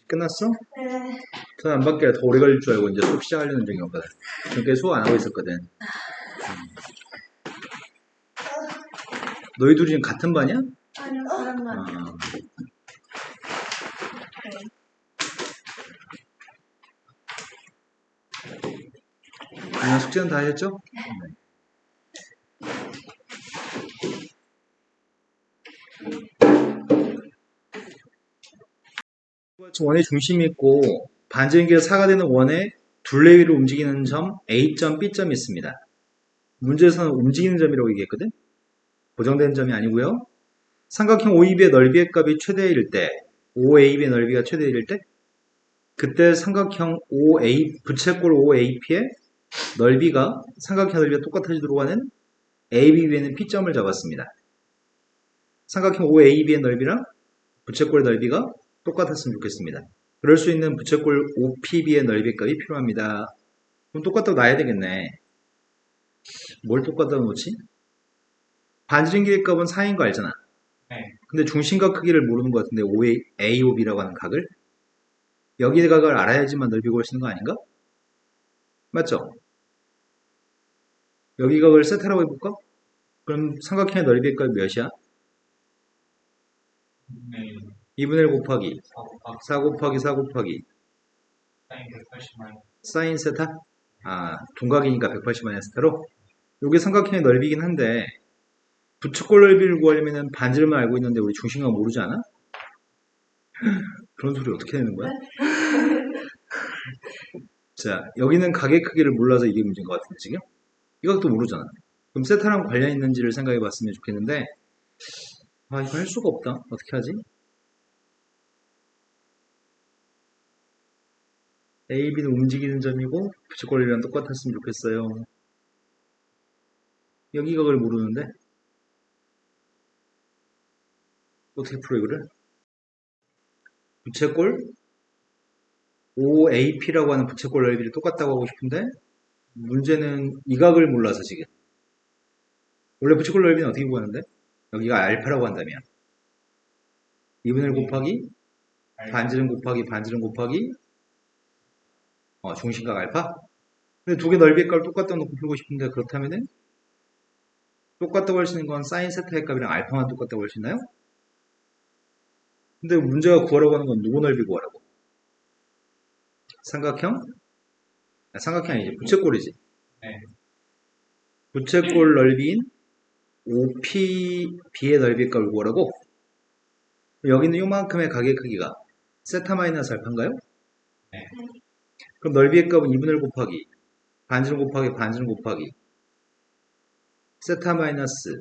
끝났어? 네. 전 안 받게 더 오래 걸릴 줄 알고 이제 수업 시작하려는 중이었거든. 그러니까 수업 안 하고 있었거든. 너희 둘이 지금 같은 반이야? 아니요, 다른 반. 아, 그냥 숙제는 다 했죠? 원의 중심이 있고 반지름기가 4가 되는 원의 둘레 위로 움직이는 점 A점, B점이 있습니다. 문제에서는 움직이는 점이라고 얘기했거든? 고정된 점이 아니고요. 삼각형 OEB의 넓이의 값이 최대일 때, OAB의 넓이가 최대일 때, 그때 삼각형 OA, 부채꼴 OAP의 넓이가 삼각형 넓이가 똑같아지도록 하는 ABB에는 P점을 잡았습니다. 삼각형 OAB의 넓이랑 부채꼴의 넓이가 똑같았으면 좋겠습니다. 그럴 수 있는 부채꼴 OPB의 넓이 값이 필요합니다. 그럼 똑같다고 놔야 되겠네. 뭘 똑같다고 놓지? 반지름 길이 값은 4인 거 알잖아. 네. 근데 중심각 크기를 모르는 것 같은데 AOB라고 하는 각을 여기의 각을 알아야지만 넓이 구할 수 있는 거 아닌가? 맞죠? 여기 각을 세타라고 해볼까? 그럼 삼각형의 넓이의 값이 몇이야? 네. 2분의 1 곱하기 4 곱하기 4 곱하기 사인 180마이너스 사인 세타? 아, 둔각이니까 180 마이너스타로? 이게 삼각형의 넓이긴 한데 부채꼴 넓이를 구하려면 반지름만 알고 있는데 우리 중심각 모르지 않아? 그런 소리 어떻게 되는 거야? 자, 여기는 각의 크기를 몰라서 이게 문제인 것 같은데 지금? 이 각도 모르잖아. 그럼 세타랑 관련 있는지를 생각해 봤으면 좋겠는데 아, 이거 할 수가 없다. 어떻게 하지? A, B는 움직이는 점이고 부채꼴이랑 똑같았으면 좋겠어요. 여기 각을 모르는데 어떻게 풀어 이거를? 부채꼴 OAP라고 하는 부채꼴 넓이를 똑같다고 하고 싶은데 문제는 이 각을 몰라서 지금 원래 부채꼴 넓이는 어떻게 구하는데? 여기가 알파라고 한다면 2분의 1 곱하기 반지름 곱하기 반지름 곱하기 중심각 알파? 근데 두 개 넓이의 값을 똑같다 놓고 풀고 싶은데 그렇다면은 똑같다고 할 수 있는 건 사인 세타의 값이랑 알파만 똑같다고 할 수 있나요? 근데 문제가 구하라고 하는 건 누구 넓이 구하라고? 삼각형? 아, 삼각형이 아니지 부채꼴이지. 네. 부채꼴 넓이인 OPB의 넓이의 값을 구하라고? 여기는 요만큼의 각의 크기가 세타 마이너스 알파인가요? 네. 그럼 넓이의 값은 2분의 1 곱하기 반지름 곱하기 반지름 곱하기 세타 마이너스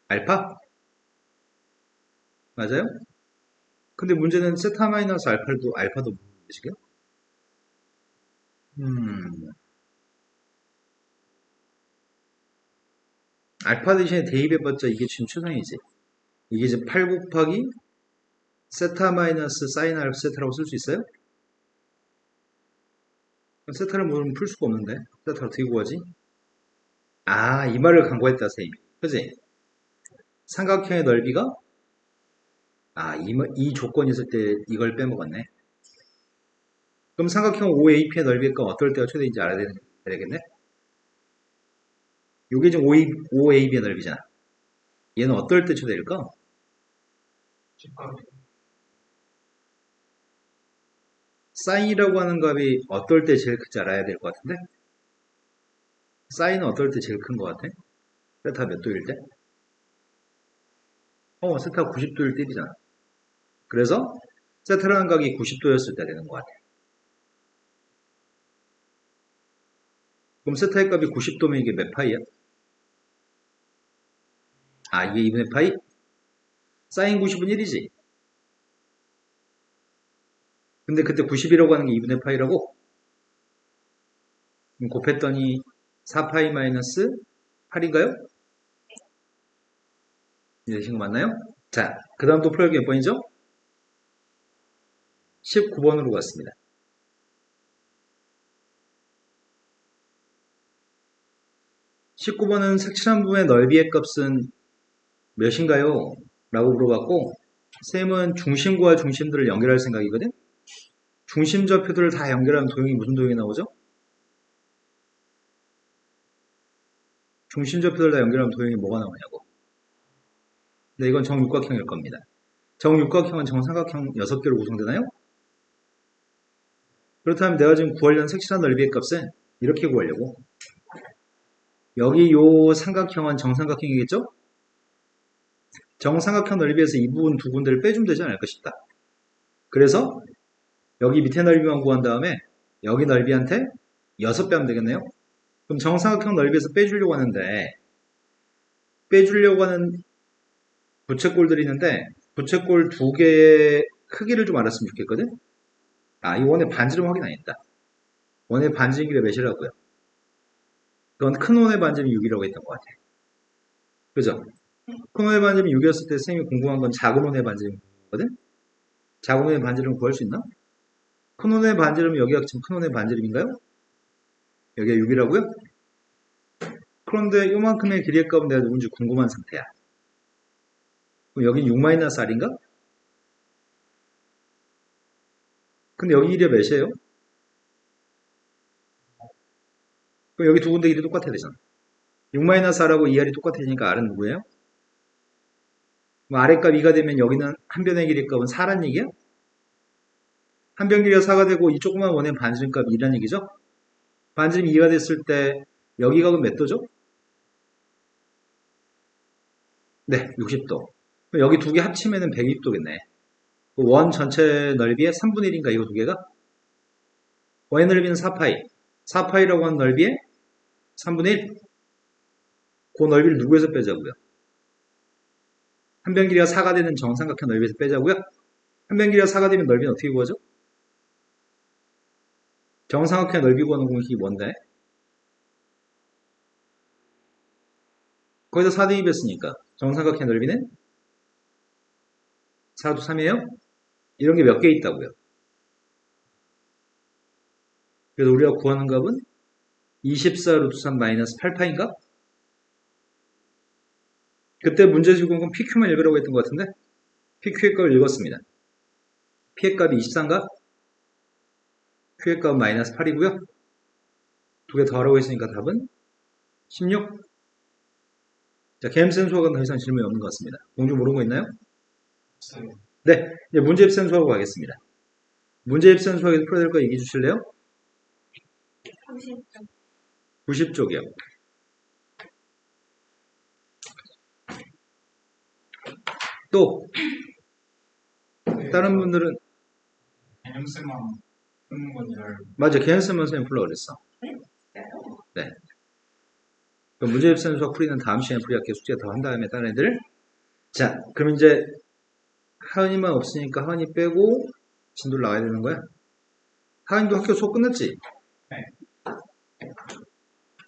알파? 맞아요? 근데 문제는 세타 마이너스 알파도 모르는데 지금? 알파 대신에 대입해봤자 이게 지금 최상이지. 이게 이제 8 곱하기 세타 마이너스 사인 알파 세타라고 쓸 수 있어요? 세타를 모르면 풀 수가 없는데 세타를 어떻게 구하지? 아, 이 말을 간과했다 선생님. 그지? 삼각형의 넓이가 이 조건이 있을 때 이걸 빼먹었네. 그럼 삼각형 OAP의 넓이가 어떨 때가 최대인지 알아야 되겠네? 이게 지금 OAB의 넓이잖아. 얘는 어떨 때 최대일까? 사인이라고 하는 값이 어떨 때 제일 크지 알아야 될 것 같은데? 사인은 어떨 때 제일 큰 것 같아? 세타 몇 도일 때? 세타가 90도일 때 이잖아. 그래서 세타라는 각이 90도였을 때 되는 것 같아. 그럼 세타의 값이 90도면 이게 몇 파이야? 이게 2분의 파이? 사인 90은 1이지. 근데 그때 90이라고 하는 게 2분의 파이라고? 그럼 곱했더니 4파이 마이너스 8인가요? 이해되신 거 맞나요? 자, 그 다음 또 풀기 몇 번이죠? 19번으로 갔습니다. 19번은 색칠한 부분의 넓이의 값은 몇인가요? 라고 물어봤고 쌤은 중심과 중심들을 연결할 생각이거든? 중심 좌표들을 다 연결하면 도형이 무슨 도형이 나오죠? 중심 좌표들 다 연결하면 도형이 뭐가 나오냐고. 근데 이건 정육각형일 겁니다. 정육각형은 정삼각형 6개로 구성되나요? 그렇다면 내가 지금 구하려는 색칠한 넓이의 값은 이렇게 구하려고. 여기 요 삼각형은 정삼각형이겠죠? 정삼각형 넓이에서 이 부분 두 군데를 빼주면 되지 않을까 싶다. 그래서 여기 밑에 넓이만 구한 다음에 여기 넓이한테 6배 하면 되겠네요. 그럼 정삼각형 넓이에서 빼주려고 하는데 빼주려고 하는 부채꼴들이 있는데 부채꼴 두 개의 크기를 좀 알았으면 좋겠거든. 이 원의 반지름 확인 안 했다. 원의 반지름 길이 몇이라고요? 그건 큰 원의 반지름이 6이라고 했던 것 같아. 그죠? 큰 원의 반지름이 6이었을 때 선생님이 궁금한 건 작은 원의 반지름이거든? 작은 원의 반지름 구할 수 있나? 큰 원의 반지름은 여기가 지금 큰 원의 반지름인가요? 여기가 6이라고요? 그런데 요만큼의 길이의 값은 내가 누군지 궁금한 상태야. 그럼 여긴 6-R인가? 근데 여기 길이가 몇이에요? 그럼 여기 두 군데 길이 똑같아야 되잖아. 6-R하고 2R이 똑같아지니까 R은 누구예요? R의 값 2가 되면 여기는 한 변의 길이 값은 4란 얘기야? 한 변 길이가 4가 되고 이 조그만 원의 반지름 값 2란 얘기죠? 반지름 2가 됐을 때 여기 값은 몇 도죠? 네, 60도. 그럼 여기 두 개 합치면 120도겠네. 원 전체 넓이의 3분의 1인가 이거 두 개가? 원의 넓이는 4파이. 4파이라고 하는 넓이의 3분의 1. 그 넓이를 누구에서 빼자고요? 한 변 길이가 4가 되는 정삼각형 넓이에서 빼자고요? 한 변 길이가 4가 되면 넓이는 어떻게 구하죠? 정삼각형 넓이 구하는 공식이 뭔데? 거기다 4 대입했으니까 정삼각형 넓이는 4도 3이에요? 이런 게 몇 개 있다고요? 그래서 우리가 구하는 값은 24 루트 3 마이너스 8파인가? 그때 문제 주고 건 PQ만 읽으라고 했던 것 같은데 PQ의 값을 읽었습니다. P의 값이 24인가? Q의 값은 마이너스 8이고요. 두 개 더하라고 했으니까 답은 16. 자, 개념센 수학은 더 이상 질문이 없는 것 같습니다. 공주 모르는 거 있나요? 없어요. 네, 이제 문제 입센 수학으로 가겠습니다. 문제 입센 수학에서 풀어야 될 거 얘기해 주실래요? 30점. 90쪽이요. 또 다른 분들은 개념쌤만 푸는 건 잘. 맞아, 개념센 선생님 풀라 그랬어. 네. 그럼 문제 입센 수학 풀이는 다음 시간에 풀이할게요. 숙제 더 한 다음에 다른 애들. 자, 그럼 이제 하은이만 없으니까 하은이 빼고 진도를 나가야 되는 거야? 하은이도 학교 수업 끝났지? 네.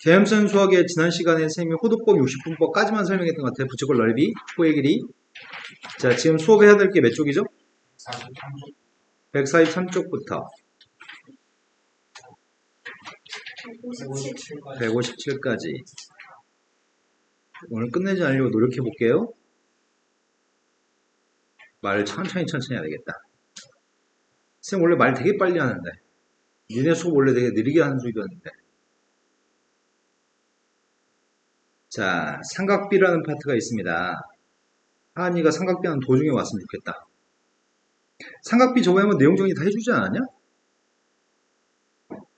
개념선 수학의 지난 시간에 선생님이 호도법 60분법까지만 설명했던 것 같아요. 부채꼴 넓이, 호의 길이. 자, 지금 수업해야 될 게 몇 쪽이죠? 43쪽. 143쪽부터 157. 157까지. 157까지. 오늘 끝내지 않으려고 노력해 볼게요. 말을 천천히 해야 되겠다. 선생님 원래 말 되게 빨리 하는데 니네 수업 원래 되게 느리게 하는 수업이었는데. 자, 삼각비라는 파트가 있습니다. 하은이가 삼각비 하는 도중에 왔으면 좋겠다. 삼각비 저번에 한번 내용 정리 다 해주지 않았냐?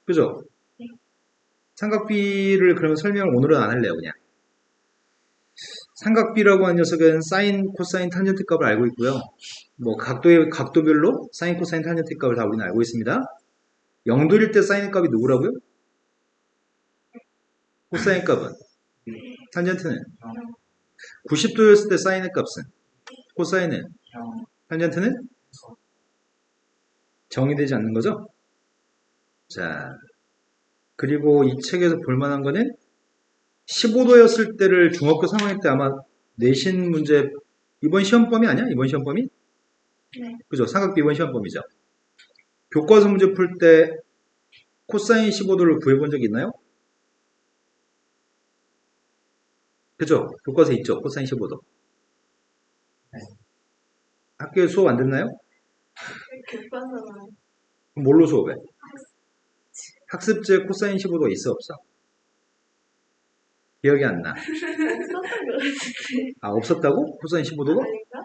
그죠? 네. 삼각비를 그러면 설명을 오늘은 안 할래요, 그냥. 삼각비라고 하는 녀석은 사인, 코사인, 탄젠트 값을 알고 있고요. 뭐 각도별로 사인, 코사인, 탄젠트 값을 다 우리는 알고 있습니다. 0도일 때 사인 값이 누구라고요? 코사인 값은? 탄젠트는? 90도였을 때 사인의 값은? 코사인은? 0. 탄젠트는? 정의되지 않는 거죠? 자, 그리고 이 책에서 볼만한 거는 15도였을 때를 중학교 3학년 때 아마 내신 문제, 이번 시험범위 아니야? 이번 시험범위? 네. 그죠? 삼각비 이번 시험범위죠. 교과서 문제 풀 때 코사인 15도를 구해본 적 있나요? 그죠? 교과서에 있죠? 코사인 15도. 네. 학교에 수업 안 듣나요? 교과서만 그럼 뭘로 수업해? 학습제 코사인 15도가 있어 없어? 기억이 안 나. 썼던 것 같은데. 아, 없었다고? 코사인 15도가? 아닌가?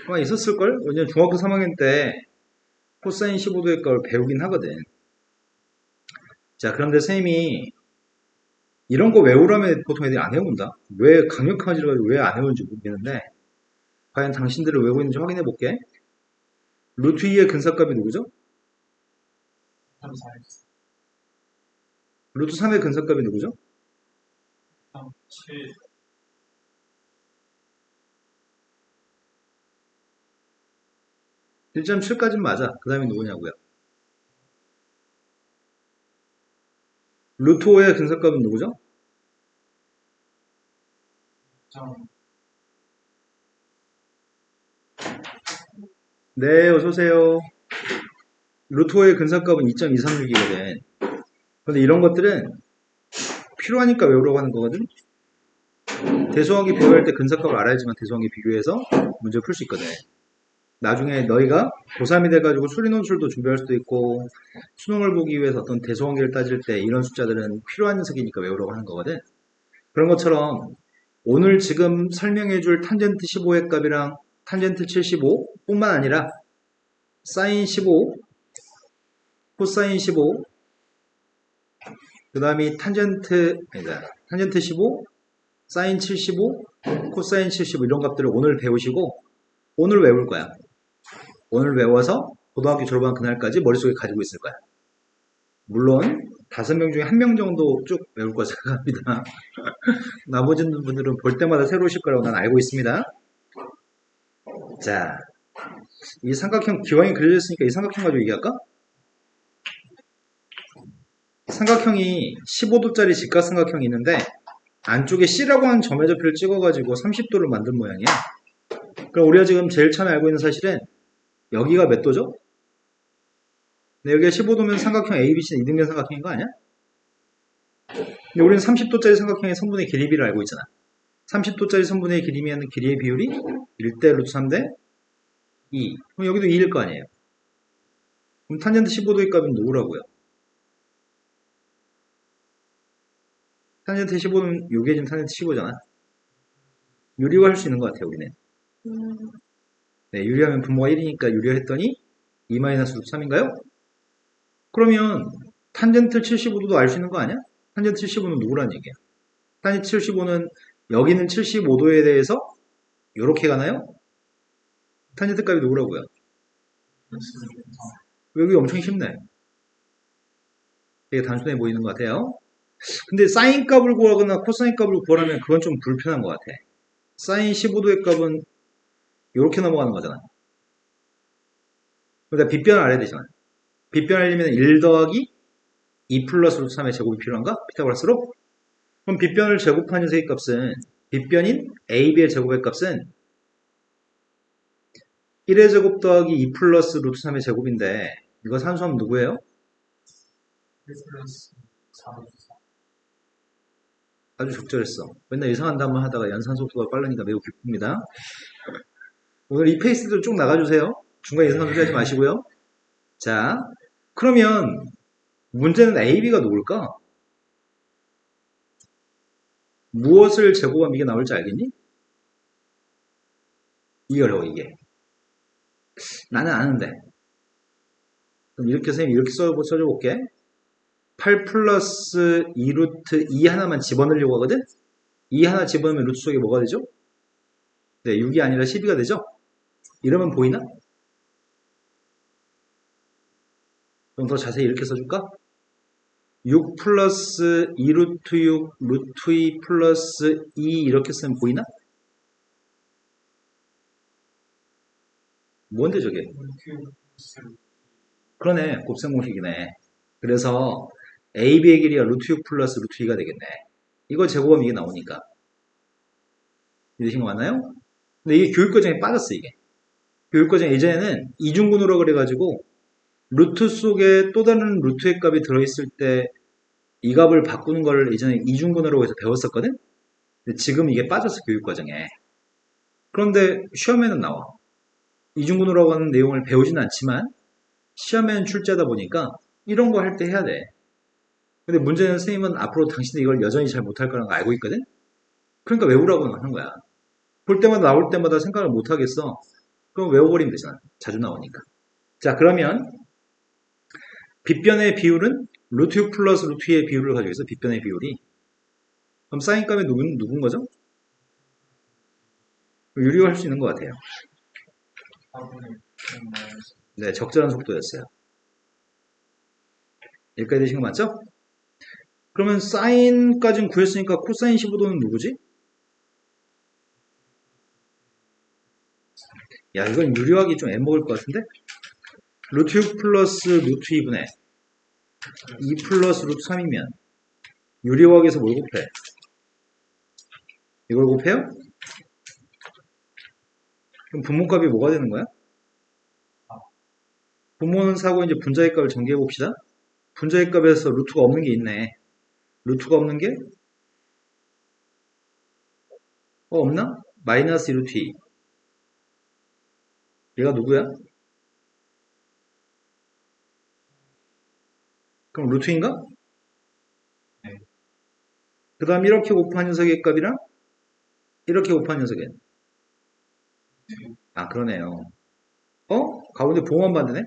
아마 있었을걸? 왜냐면 중학교 3학년 때 코사인 15도의 걸 배우긴 하거든. 자, 그런데 쌤이 이런 거 외우라면 보통 애들이 안 외운다. 왜 강력하지를 가지고 왜 안 외우는지 모르겠는데 과연 당신들을 외우고 있는지 확인해 볼게. 루트 2의 근사값이 누구죠? 3, 4, 루트 3의 근사값이 누구죠? 3, 7, 1.7까지는 맞아. 그 다음에 누구냐고요? 루트 5의 근사값은 누구죠? 0, 네, 어서오세요. 루트 5의 근사값은 2.236이거든. 근데 이런 것들은 필요하니까 외우려고 하는 거거든. 대소항기 비교할 때 근사값을 알아야지만 대소항기 비교해서 문제를 풀 수 있거든. 나중에 너희가 고3이 돼가지고 수리논술도 준비할 수도 있고 수능을 보기 위해서 어떤 대소관계를 따질 때 이런 숫자들은 필요한 녀석이니까 외우려고 하는 거거든. 그런 것처럼 오늘 지금 설명해줄 탄젠트 15의 값이랑 탄젠트 75 뿐만 아니라 사인 15, 코사인 15, 그 다음이 탄젠트 15, 사인 75, 코사인 75 이런 값들을 오늘 배우시고 오늘 외울 거야. 오늘 외워서 고등학교 졸업한 그날까지 머릿속에 가지고 있을 거야. 물론 5명 중에 1명 정도 쭉 외울 거 생각합니다. 나머지 분들은 볼 때마다 새로우실 거라고 난 알고 있습니다. 자, 이 삼각형 기왕이 그려져 있으니까 이 삼각형 가지고 얘기할까? 삼각형이 15도짜리 직각삼각형이 있는데 안쪽에 C라고 하는 점의 좌표를 찍어가지고 30도를 만든 모양이야. 그럼 우리가 지금 제일 처음에 알고 있는 사실은 여기가 몇 도죠? 네, 여기가 15도면 삼각형 ABC는 이등변 삼각형인 거 아니야? 근데 우리는 30도짜리 삼각형의 선분의 길이비를 알고 있잖아. 30도짜리 선분의 길이면 길이의 비율이 1대 루트 3대 2. 그럼 여기도 2일 거 아니에요. 그럼 탄젠트 15도의 값은 누구라고요? 탄젠트 15는 요게 지금 탄젠트 15잖아. 유리화 할 수 있는 것 같아요, 우리는. 네, 유리하면 분모가 1이니까 유리화 했더니 2 마이너스 루트 3인가요? 그러면 탄젠트 75도도 알 수 있는 거 아니야? 탄젠트 75는 누구란 얘기야? 탄젠트 75는 여기는 75도에 대해서 이렇게 가나요? 탄젠트 값이 누구라고요? 여기 엄청 쉽네. 되게 단순해 보이는 것 같아요. 근데 사인 값을 구하거나 코사인 값을 구하려면 그건 좀 불편한 것 같아. 사인 15도의 값은 이렇게 넘어가는 거잖아. 그러니까 빗변을 알아야 되잖아. 빗변을 알려면 1 더하기 2 플러스 루트 3의 제곱이 필요한가? 피타고라스로? 그럼 빗변을 제곱한 녀석의 값은 빗변인 AB의 제곱의 값은 1의 제곱 더하기 2 플러스 루트 3의 제곱인데 이거 산수하면 누구예요? 1 플러스 4, 아주 적절했어. 맨날 이상한 단말 하다가 연산 속도가 빠르니까 매우 기쁩니다. 오늘 이 페이스도 쭉 나가주세요. 중간에 이상한 소리 하지 마시고요. 자, 그러면 문제는 AB가 누굴까? 무엇을 제곱하면 이게 나올지 알겠니? 이게 어려워, 이게. 나는 아는데. 그럼 이렇게 선생님이 이렇게 써줘 볼게. 8 플러스 2 루트 2 하나만 집어넣으려고 하거든? 2 하나 집어넣으면 루트 속에 뭐가 되죠? 네, 6이 아니라 12가 되죠? 이러면 보이나? 그럼 더 자세히 이렇게 써줄까? 6 플러스 2 루트 6 루트 2 플러스 2 이렇게 쓰면 보이나? 뭔데 저게? 그러네, 곱셈 공식이네. 그래서 AB의 길이가 루트 6 플러스 루트 2가 되겠네. 이거 제곱하면 이게 나오니까. 이해되신 거 맞나요? 근데 이게 교육과정에 빠졌어, 이게. 교육과정 예전에는 이중근으로 그래가지고 루트 속에 또 다른 루트의 값이 들어있을 때 이 값을 바꾸는 걸 예전에 이중근으로 해서 배웠었거든? 근데 지금 이게 빠졌어, 교육과정에. 그런데 시험에는 나와. 이중분호라고 하는 내용을 배우진 않지만 시험에는 출제하다 보니까 이런 거 할 때 해야 돼. 근데 문제는 선생님은 앞으로 당신이 이걸 여전히 잘 못할 거라는 걸 알고 있거든? 그러니까 외우라고 하는 거야. 볼 때마다 나올 때마다 생각을 못 하겠어. 그럼 외워버리면 되잖아. 자주 나오니까. 자, 그러면 빗변의 비율은 루트 6 플러스 루트 2의 비율을 가지고 있어. 빗변의 비율이. 그럼 사인값이 누군 거죠? 유리화 할 수 있는 것 같아요. 4분의 1 마이너스 네, 적절한 속도였어요. 여기까지 되신 거 맞죠? 그러면 사인까지는 구했으니까 코사인 15도는 누구지? 야, 이건 유리하기 좀 애먹을 것 같은데? 루트 6 플러스 루트 2분의 2 플러스 루트 3이면 유리화학에서 뭘 곱해? 이걸 곱해요? 그럼 분모값이 뭐가 되는 거야? 분모는 사고 이제 분자의 값을 전개해 봅시다. 분자의 값에서 루트가 없는 게 있네. 루트가 없는 게? 없나? 마이너스 2루트 2. 얘가 누구야? 그럼 루트인가? 네. 그 다음 이렇게 곱한 녀석의 값이랑 이렇게 곱한 녀석의 아 그러네요. 가운데 보호만 받네?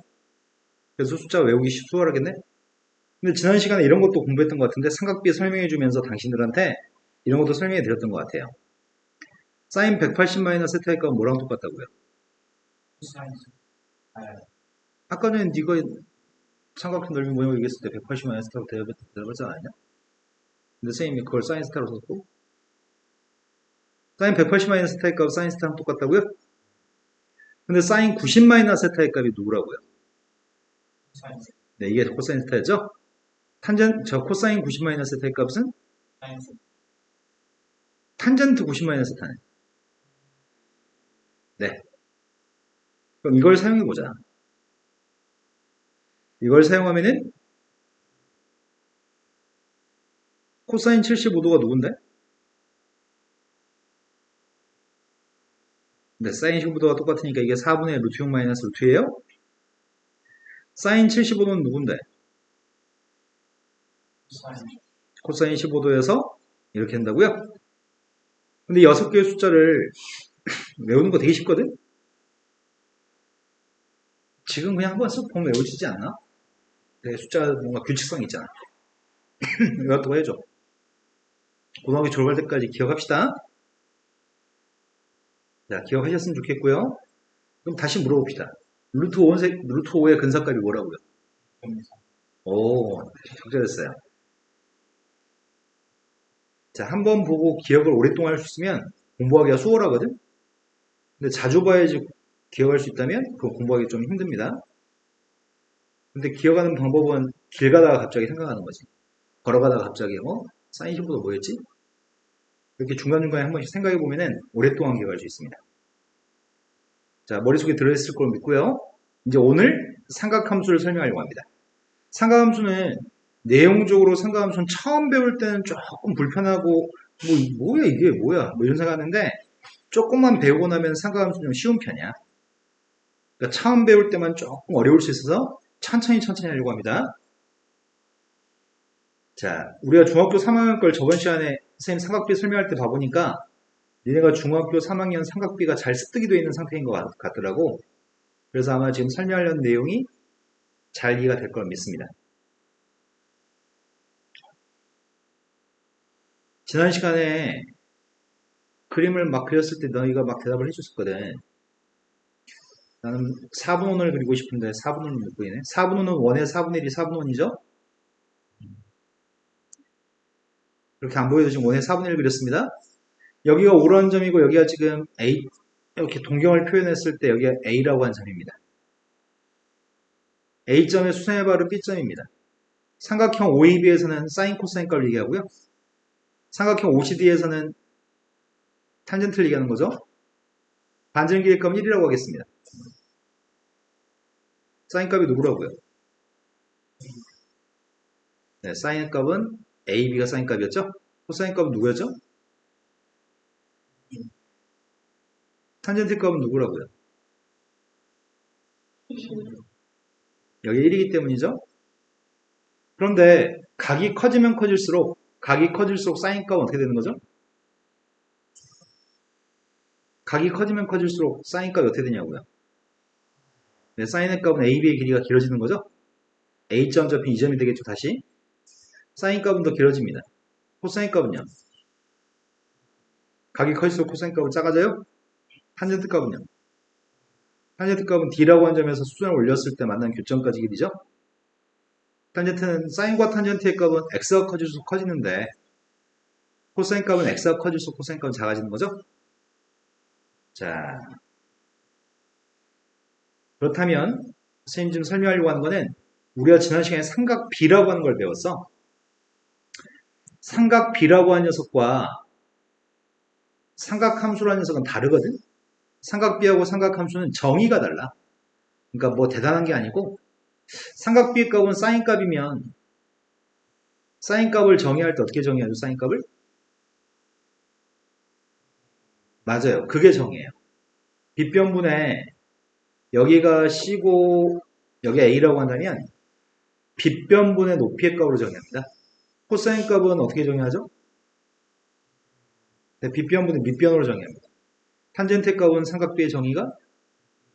그래서 숫자 외우기 수월하겠네? 근데 지난 시간에 이런 것도 공부했던 것 같은데 삼각비 설명해주면서 당신들한테 이런 것도 설명해 드렸던 것 같아요. 사인 180 마이너스 세타의 값은 뭐랑 똑같다고요? 코사인 아까 전에 네가 삼각형 넓이 모양을 얘기했을 때 180 마이너스 세타로 대답하지 않았냐? 근데 선생님이 그걸 사인 세타로 썼고 사인 180 마이너스 세타의 값 사인 세타랑 똑같다고요? 근데 사인 90 마이너스 세타의 값이 누구라고요? 코사인 네, 이게 코사인 세타였죠? 저 코사인 90 마이너스 세타의 값은 사인 탄젠트 90 마이너스 세타네. 네. 그럼 이걸 사용해보자. 이걸 사용하면은 코사인 75도가 누군데? 네, 사인 15도가 똑같으니까 이게 4분의 루트 6 마이너스 루트예요. 사인 75도는 누군데? 코사인 코사인 15도여서 이렇게 한다고요? 근데 6개의 숫자를 외우는 거 되게 쉽거든? 지금 그냥 한번 쓱 보면 외워지지 않나? 되게 숫자 뭔가 규칙성 있잖아. 이것도 해줘. 고등학교 졸업할 때까지 기억합시다. 자, 기억하셨으면 좋겠고요. 그럼 다시 물어봅시다. 루트 5의 근사값이 뭐라고요? 오, 적절했어요. 자, 한 번 보고 기억을 오랫동안 할 수 있으면 공부하기가 수월하거든? 근데 자주 봐야지 기억할 수 있다면 그거 공부하기 좀 힘듭니다. 근데 기억하는 방법은 길 가다가 갑자기 생각하는 거지. 걸어가다가 갑자기, 사인 15도 뭐였지? 이렇게 중간중간에 한 번씩 생각해 보면은 오랫동안 기억할 수 있습니다. 자, 머릿속에 들어있을 걸 믿고요. 이제 오늘 삼각함수를 설명하려고 합니다. 삼각함수는 내용적으로 삼각함수는 처음 배울 때는 조금 불편하고 뭐야 이게 뭐야 뭐 이런 생각하는데 조금만 배우고 나면 삼각함수는 좀 쉬운 편이야. 그러니까 처음 배울 때만 조금 어려울 수 있어서 천천히 하려고 합니다. 자, 우리가 중학교 3학년 걸 저번 시간에 선생님 삼각비 설명할 때 봐보니까 니네가 중학교 3학년 삼각비가 잘 습득이 되어 있는 상태인 것 같더라고. 그래서 아마 지금 설명하려는 내용이 잘 이해가 될 거라 믿습니다. 지난 시간에 그림을 막 그렸을 때 너희가 막 대답을 해줬었거든. 나는 4분원을 그리고 싶은데 4분원은 못 그리네. 4분원은 1의 4분의 1이 4분원이죠? 그렇게 안 보여도 지금 1의 4분의 1 그렸습니다. 여기가 오라는 점이고 여기가 지금 A 이렇게 동경을 표현했을 때 여기가 A라고 하는 점입니다. A점의 수선의 발은 B점입니다. 삼각형 OAB에서는 사인 코사인 값을 얘기하고요. 삼각형 OCD에서는 탄젠트를 얘기하는 거죠. 반전기의 값은 1이라고 하겠습니다. 사인 값이 누구라고요? 네, 사인 값은 AB가 사인 값이었죠? 코사인 값은 누구였죠? 탄젠트 값은 누구라고요? 여기 1이기 때문이죠. 그런데 각이 커지면 커질수록 사인 값은 어떻게 되는 거죠? 각이 커지면 커질수록 사인 값이 어떻게 되냐고요? 네, 사인의 값은 AB의 길이가 길어지는 거죠? A점 접힌 2점이 되겠죠, 다시? 사인 값은 더 길어집니다. 코사인 값은요? 각이 커질수록 코사인 값은 작아져요? 탄젠트 값은요? 탄젠트 값은 D라고 한 점에서 수선을 올렸을 때 만난 교점까지 길이죠? 탄젠트는 사인과 탄젠트의 값은 X가 커질수록 커지는데 코사인 값은 X가 커질수록 코사인 값은 작아지는 거죠? 자, 그렇다면 선생님 지금 설명하려고 하는 거는 우리가 지난 시간에 삼각 B라고 하는 걸 배웠어. 삼각 B라고 하는 녀석과 삼각함수라는 녀석은 다르거든? 삼각 B하고 삼각함수는 정의가 달라. 그러니까 뭐 대단한 게 아니고 삼각 B의 값은 사인 값이면 사인 값을 정의할 때 어떻게 정의하죠? 사인 값을? 맞아요. 그게 정의예요. 빗변분에 여기가 C고 여기가 A라고 한다면 빗변분의 높이의 값으로 정의합니다. 코사인 값은 어떻게 정의하죠? 네, 빗변분의 밑변으로 정의합니다. 탄젠트 값은 삼각비의 정의가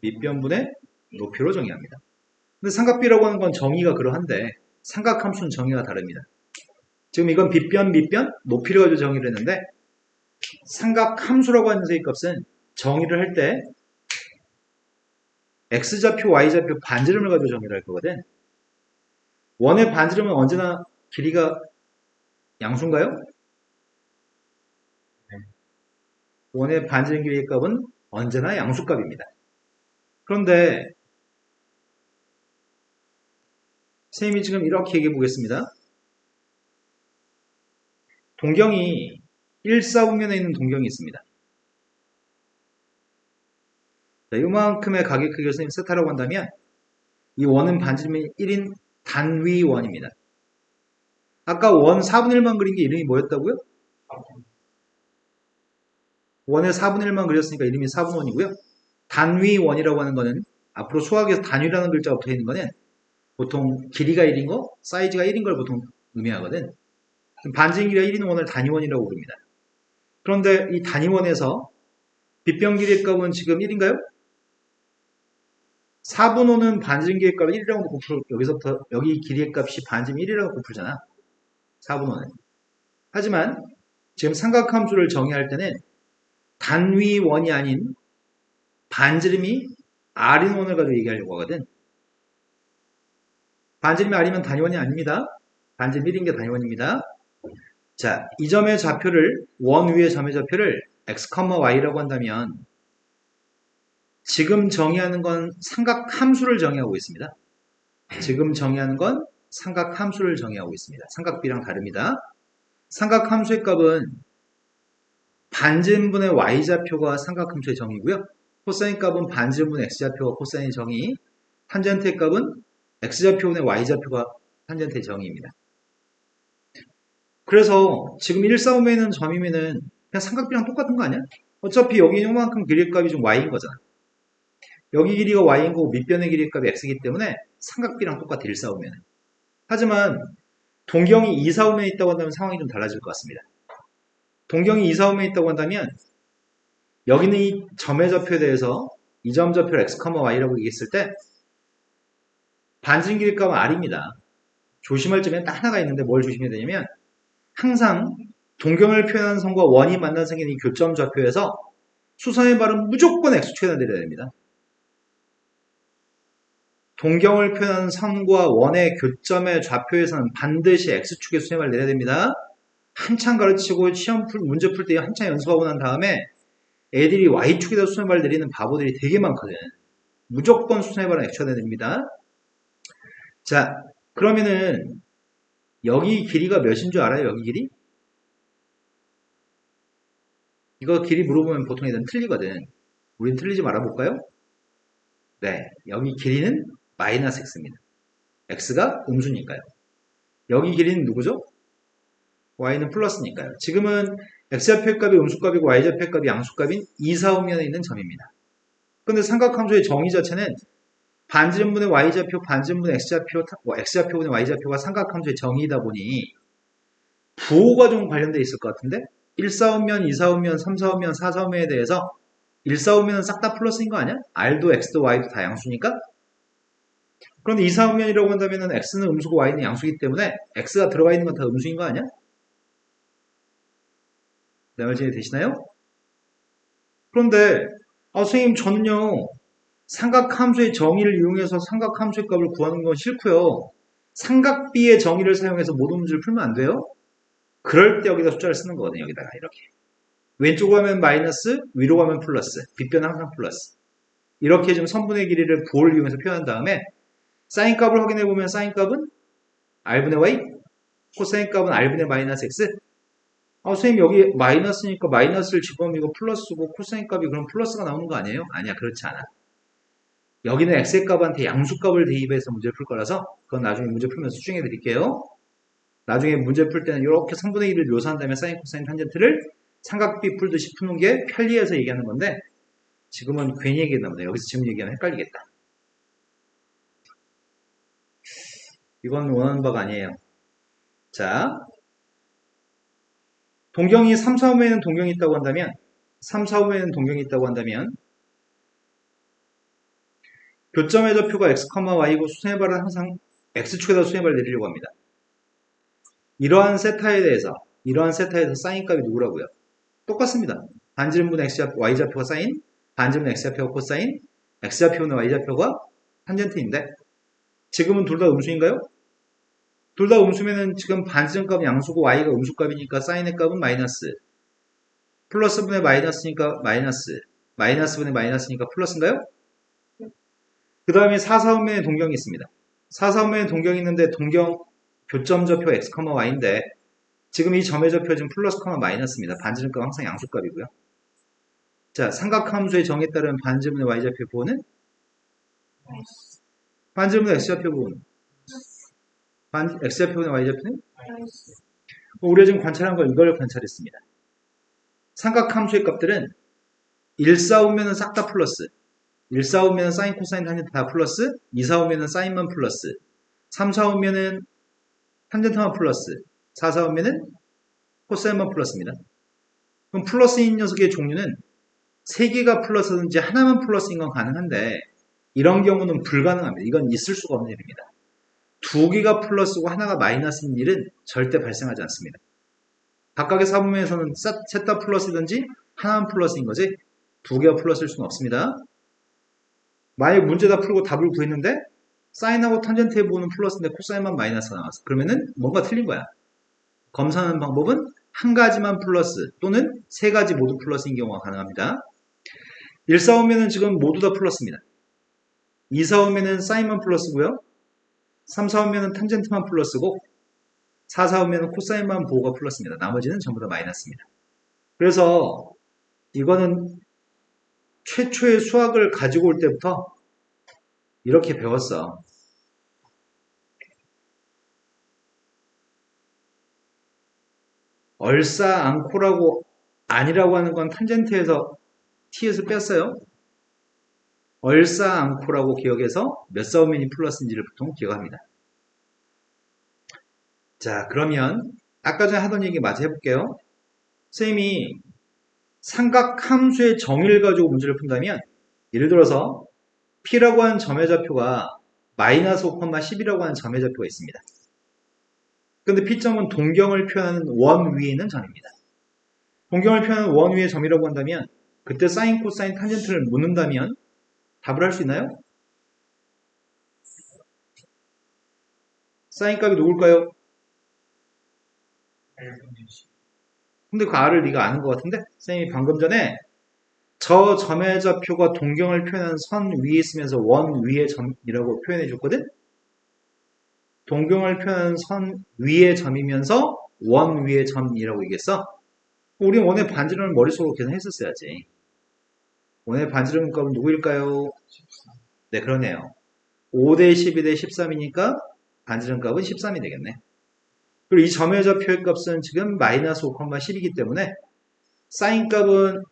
밑변분의 높이로 정의합니다. 근데 삼각비라고 하는 건 정의가 그러한데 삼각함수는 정의가 다릅니다. 지금 이건 빗변, 밑변, 높이를 가지고 정의를 했는데 삼각함수라고 하는 녀석의 값은 정의를 할 때 x좌표, y좌표 반지름을 가지고 정의를 할 거거든. 원의 반지름은 언제나 길이가 양수인가요? 원의 반지름 길이의 값은 언제나 양수값입니다. 그런데 선생님이 지금 이렇게 얘기해 보겠습니다. 동경이 1사분면에 있는 동경이 있습니다. 자, 이만큼의 가격 크기를 선생님 세타라고 한다면 이 원은 반지름이 1인 단위 원입니다. 아까 원 4분의 1만 그린 게 이름이 뭐였다고요? 원의 4분의 1만 그렸으니까 이름이 4분원이고요. 단위 원이라고 하는 거는 앞으로 수학에서 단위라는 글자가 붙어 있는 거는 보통 길이가 1인 거, 사이즈가 1인 걸 보통 의미하거든. 반지름 길이가 1인 원을 단위원이라고 부릅니다. 그런데 이 단위원에서 빗변 길이의 값은 지금 1인가요? 4분원은 반지름 길이의 값을 1이라고 놓고 여기서부터 여기 길이의 값이 반지름 1이라고 놓고 풀잖아. 4분원은. 하지만 지금 삼각함수를 정의할 때는 단위원이 아닌 반지름이 R인 원을 가지고 얘기하려고 하거든. 반지름이 R이면 단위원이 아닙니다. 반지름 1인 게 단위원입니다. 자, 이 점의 좌표를 원 위의 점의 좌표를 x, y라고 한다면 지금 정의하는 건 삼각함수를 정의하고 있습니다. 지금 정의하는 건 삼각함수를 정의하고 있습니다. 삼각비랑 다릅니다. 삼각함수의 값은 반지름분의 y좌표가 삼각함수의 정의고요. 코사인 값은 반지름분의 x좌표가 코사인의 정의, 탄젠트의 값은 x좌표분의 y좌표가 탄젠트의 정의입니다. 그래서 지금 1,4,5에 있는 점이면은 그냥 삼각비랑 똑같은 거 아니야? 어차피 여기 요만큼 길이의 값이 좀 y인 거잖아. 여기 길이가 y인 거고 밑변의 길이의 값이 x이기 때문에 삼각비랑 똑같아 1,4,5면은. 하지만 동경이 2,4,5면에 있다고 한다면 상황이 좀 달라질 것 같습니다. 동경이 2,4,5면에 있다고 한다면 여기는 이 점의 좌표에 대해서 이 점 좌표를 x, y라고 얘기했을 때 반지름 길이의 값은 r입니다. 조심할 점이 딱 하나가 있는데 뭘 조심해야 되냐면 항상 동경을 표현하는 선과 원이 만나 생긴 이 교점 좌표에서 수선의 발은 무조건 x축에다 내려야 됩니다. 동경을 표현하는 선과 원의 교점의 좌표에서는 반드시 x축에 수선의 발을 내려야 됩니다. 한참 가르치고 시험 문제 풀 때 한참 연습하고 난 다음에 애들이 y축에다 수선의 발을 내리는 바보들이 되게 많거든. 무조건 수선의 발은 x축에다 내립니다. 자, 그러면은 여기 길이가 몇인 줄 알아요? 여기 길이? 이거 길이 물어보면 보통 애들은 틀리거든. 우린 틀리지 말아볼까요? 네, 여기 길이는 마이너스 x입니다. x가 음수니까요. 여기 길이는 누구죠? y는 플러스니까요. 지금은 x좌표의 값이 음수값이고 y좌표의 값이 양수값인 이사오면에 있는 점입니다. 근데 삼각함수의 정의 자체는 반지름분의 y좌표, 반지름분의 x좌표, x좌표분의 y좌표가 삼각함수의 정의이다 보니 부호가 좀 관련돼 있을 것 같은데 1사오면, 2사오면, 3사오면, 4사오면에 대해서 1사오면은 싹 다 플러스인 거 아니야? r도 x도 y도 다 양수니까? 그런데 2사오면이라고 한다면 x는 음수고 y는 양수이기 때문에 x가 들어가 있는 건 다 음수인 거 아니야? 내 말 이해되시나요? 그런데 선생님 저는요 삼각함수의 정의를 이용해서 삼각함수의 값을 구하는 건 싫고요. 삼각비의 정의를 사용해서 모든 문제를 풀면 안 돼요? 그럴 때 여기다 숫자를 쓰는 거거든요. 여기다가 이렇게. 왼쪽으로 가면 마이너스, 위로 가면 플러스. 빗변은 항상 플러스. 이렇게 좀 선분의 길이를 부호를 이용해서 표현한 다음에 사인 값을 확인해 보면 사인 값은 r분의 y, 코사인 값은 r분의 마이너스 x. 선생님 여기 마이너스니까 마이너스를 집어넣으면 이거 플러스고 코사인 값이 그럼 플러스가 나오는 거 아니에요? 아니야, 그렇지 않아. 여기는 x의 값한테 양수값을 대입해서 문제를 풀 거라서 그건 나중에 문제 풀면서 수정해 드릴게요. 나중에 문제 풀 때는 이렇게 3분의 1을 묘사한 다음에 사인, 코사인, 탄젠트를 삼각비 풀듯이 푸는 게 편리해서 얘기하는 건데 지금은 괜히 얘기했나 보네. 여기서 지금 얘기하면 헷갈리겠다. 이건 원하는 바가 아니에요. 자, 동경이 3, 4, 5에는 동경이 있다고 한다면 3, 4, 5에는 동경이 있다고 한다면 교점의 좌표가 x, y고 수선의 발은 항상 x축에다 수선의 발을 내리려고 합니다. 이러한 세타에 대해서 사인 값이 누구라고요? 똑같습니다. 반지름분의 y좌표가 사인, 반지름분의 x좌표가 코사인, x좌표는 y좌표가 탄젠트인데 지금은 둘 다 음수인가요? 둘 다 음수면은 지금 반지름 값은 양수고 y가 음수값이니까 사인의 값은 마이너스, 플러스분의 마이너스니까 마이너스, 마이너스분의 마이너스니까 플러스인가요? 그 다음에 4, 4음면에 동경이 있습니다. 4, 4음면에 동경이 있는데 동경 교점 좌표 x, y인데 지금 이 점의 좌표 지금 플러스, 마이너스입니다. 반지름값 항상 양수값이고요. 자, 삼각함수의 정에 따른 반지름분의 y좌표 부호는 반지름분의 x좌표 부호는 x좌표분의 y좌표는 우리가 지금 관찰한 걸 이걸 관찰했습니다. 삼각함수의 값들은 1, 4오면은 싹 다 플러스, 1, 4오면은 사인, 코사인, 탄젠트 다 플러스, 2, 4오면은 사인만 플러스, 3, 4오면은 탄젠트만 플러스, 4, 4오면은 코사인만 플러스입니다. 그럼 플러스인 녀석의 종류는 3개가 플러스든지 하나만 플러스인 건 가능한데 이런 경우는 불가능합니다. 이건 있을 수가 없는 일입니다. 2개가 플러스고 하나가 마이너스인 일은 절대 발생하지 않습니다. 각각의 사분면에서는 셋 다 플러스든지 하나만 플러스인 거지 2개가 플러스일 수는 없습니다. 만약 문제 다 풀고 답을 구했는데 사인하고 탄젠트의 부호는 플러스인데 코사인만 마이너스가 나왔어. 그러면은 뭔가 틀린 거야. 검사하는 방법은 한 가지만 플러스 또는 세 가지 모두 플러스인 경우가 가능합니다. 1, 4오면은 지금 모두 다 플러스입니다. 2, 4오면은 사인만 플러스고요. 3, 4오면은 탄젠트만 플러스고 4, 4오면은 코사인만 부호가 플러스입니다. 나머지는 전부 다 마이너스입니다. 그래서 이거는 최초의 수학을 가지고 올 때부터 이렇게 배웠어. 얼싸 않고라고 아니라고 하는 건 탄젠트에서 t에서 뺐어요. 얼싸 않고라고 기억해서 몇 사오면이 플러스인지를 보통 기억합니다. 자, 그러면 아까 전에 하던 얘기 마저 해볼게요. 선생님이 삼각함수의 정의를 가지고 문제를 푼다면 예를 들어서 P라고 하는 점의 좌표가 마이너스 5,10이라고 하는 점의 좌표가 있습니다. 근데 P점은 동경을 표현하는 원 위에 있는 점입니다. 동경을 표현하는 원 위의 점이라고 한다면 그때 사인, 코사인, 탄젠트를 묻는다면 답을 할 수 있나요? 사인 값이 누굴까요? 근데 그 R을 네가 아는 것 같은데? 선생님이 방금 전에 저 점의 좌표가 동경을 표현하는 선 위에 있으면서 원 위의 점이라고 표현해 줬거든? 동경을 표현하는 선 위의 점이면서 원 위의 점이라고 얘기했어? 우리 원의 반지름을 머릿속으로 계산했었어야지. 원의 반지름 값은 누구일까요? 네, 그러네요. 5대 12 대 13이니까 반지름 값은 13이 되겠네. 그리고 이 점의 좌표의 값은 지금 마이너스 5,10이기 때문에 사인 값은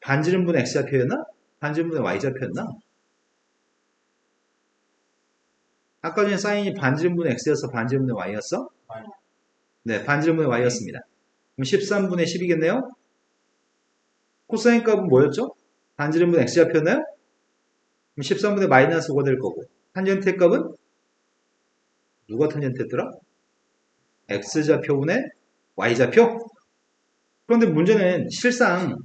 반지름분의 x좌표였나? 반지름분의 y좌표였나? 아까 전에 사인이 반지름분의 x였어? 반지름분의 y였어? Y. 네, 반지름분의 y였습니다. 그럼 13분의 10이겠네요? 코사인 값은 뭐였죠? 반지름분의 x좌표였나요? 그럼 13분의 마이너스 5가 될 거고, 탄젠트 값은 누가 탄젠트였더라? x좌표분의 y좌표? 그런데 문제는 실상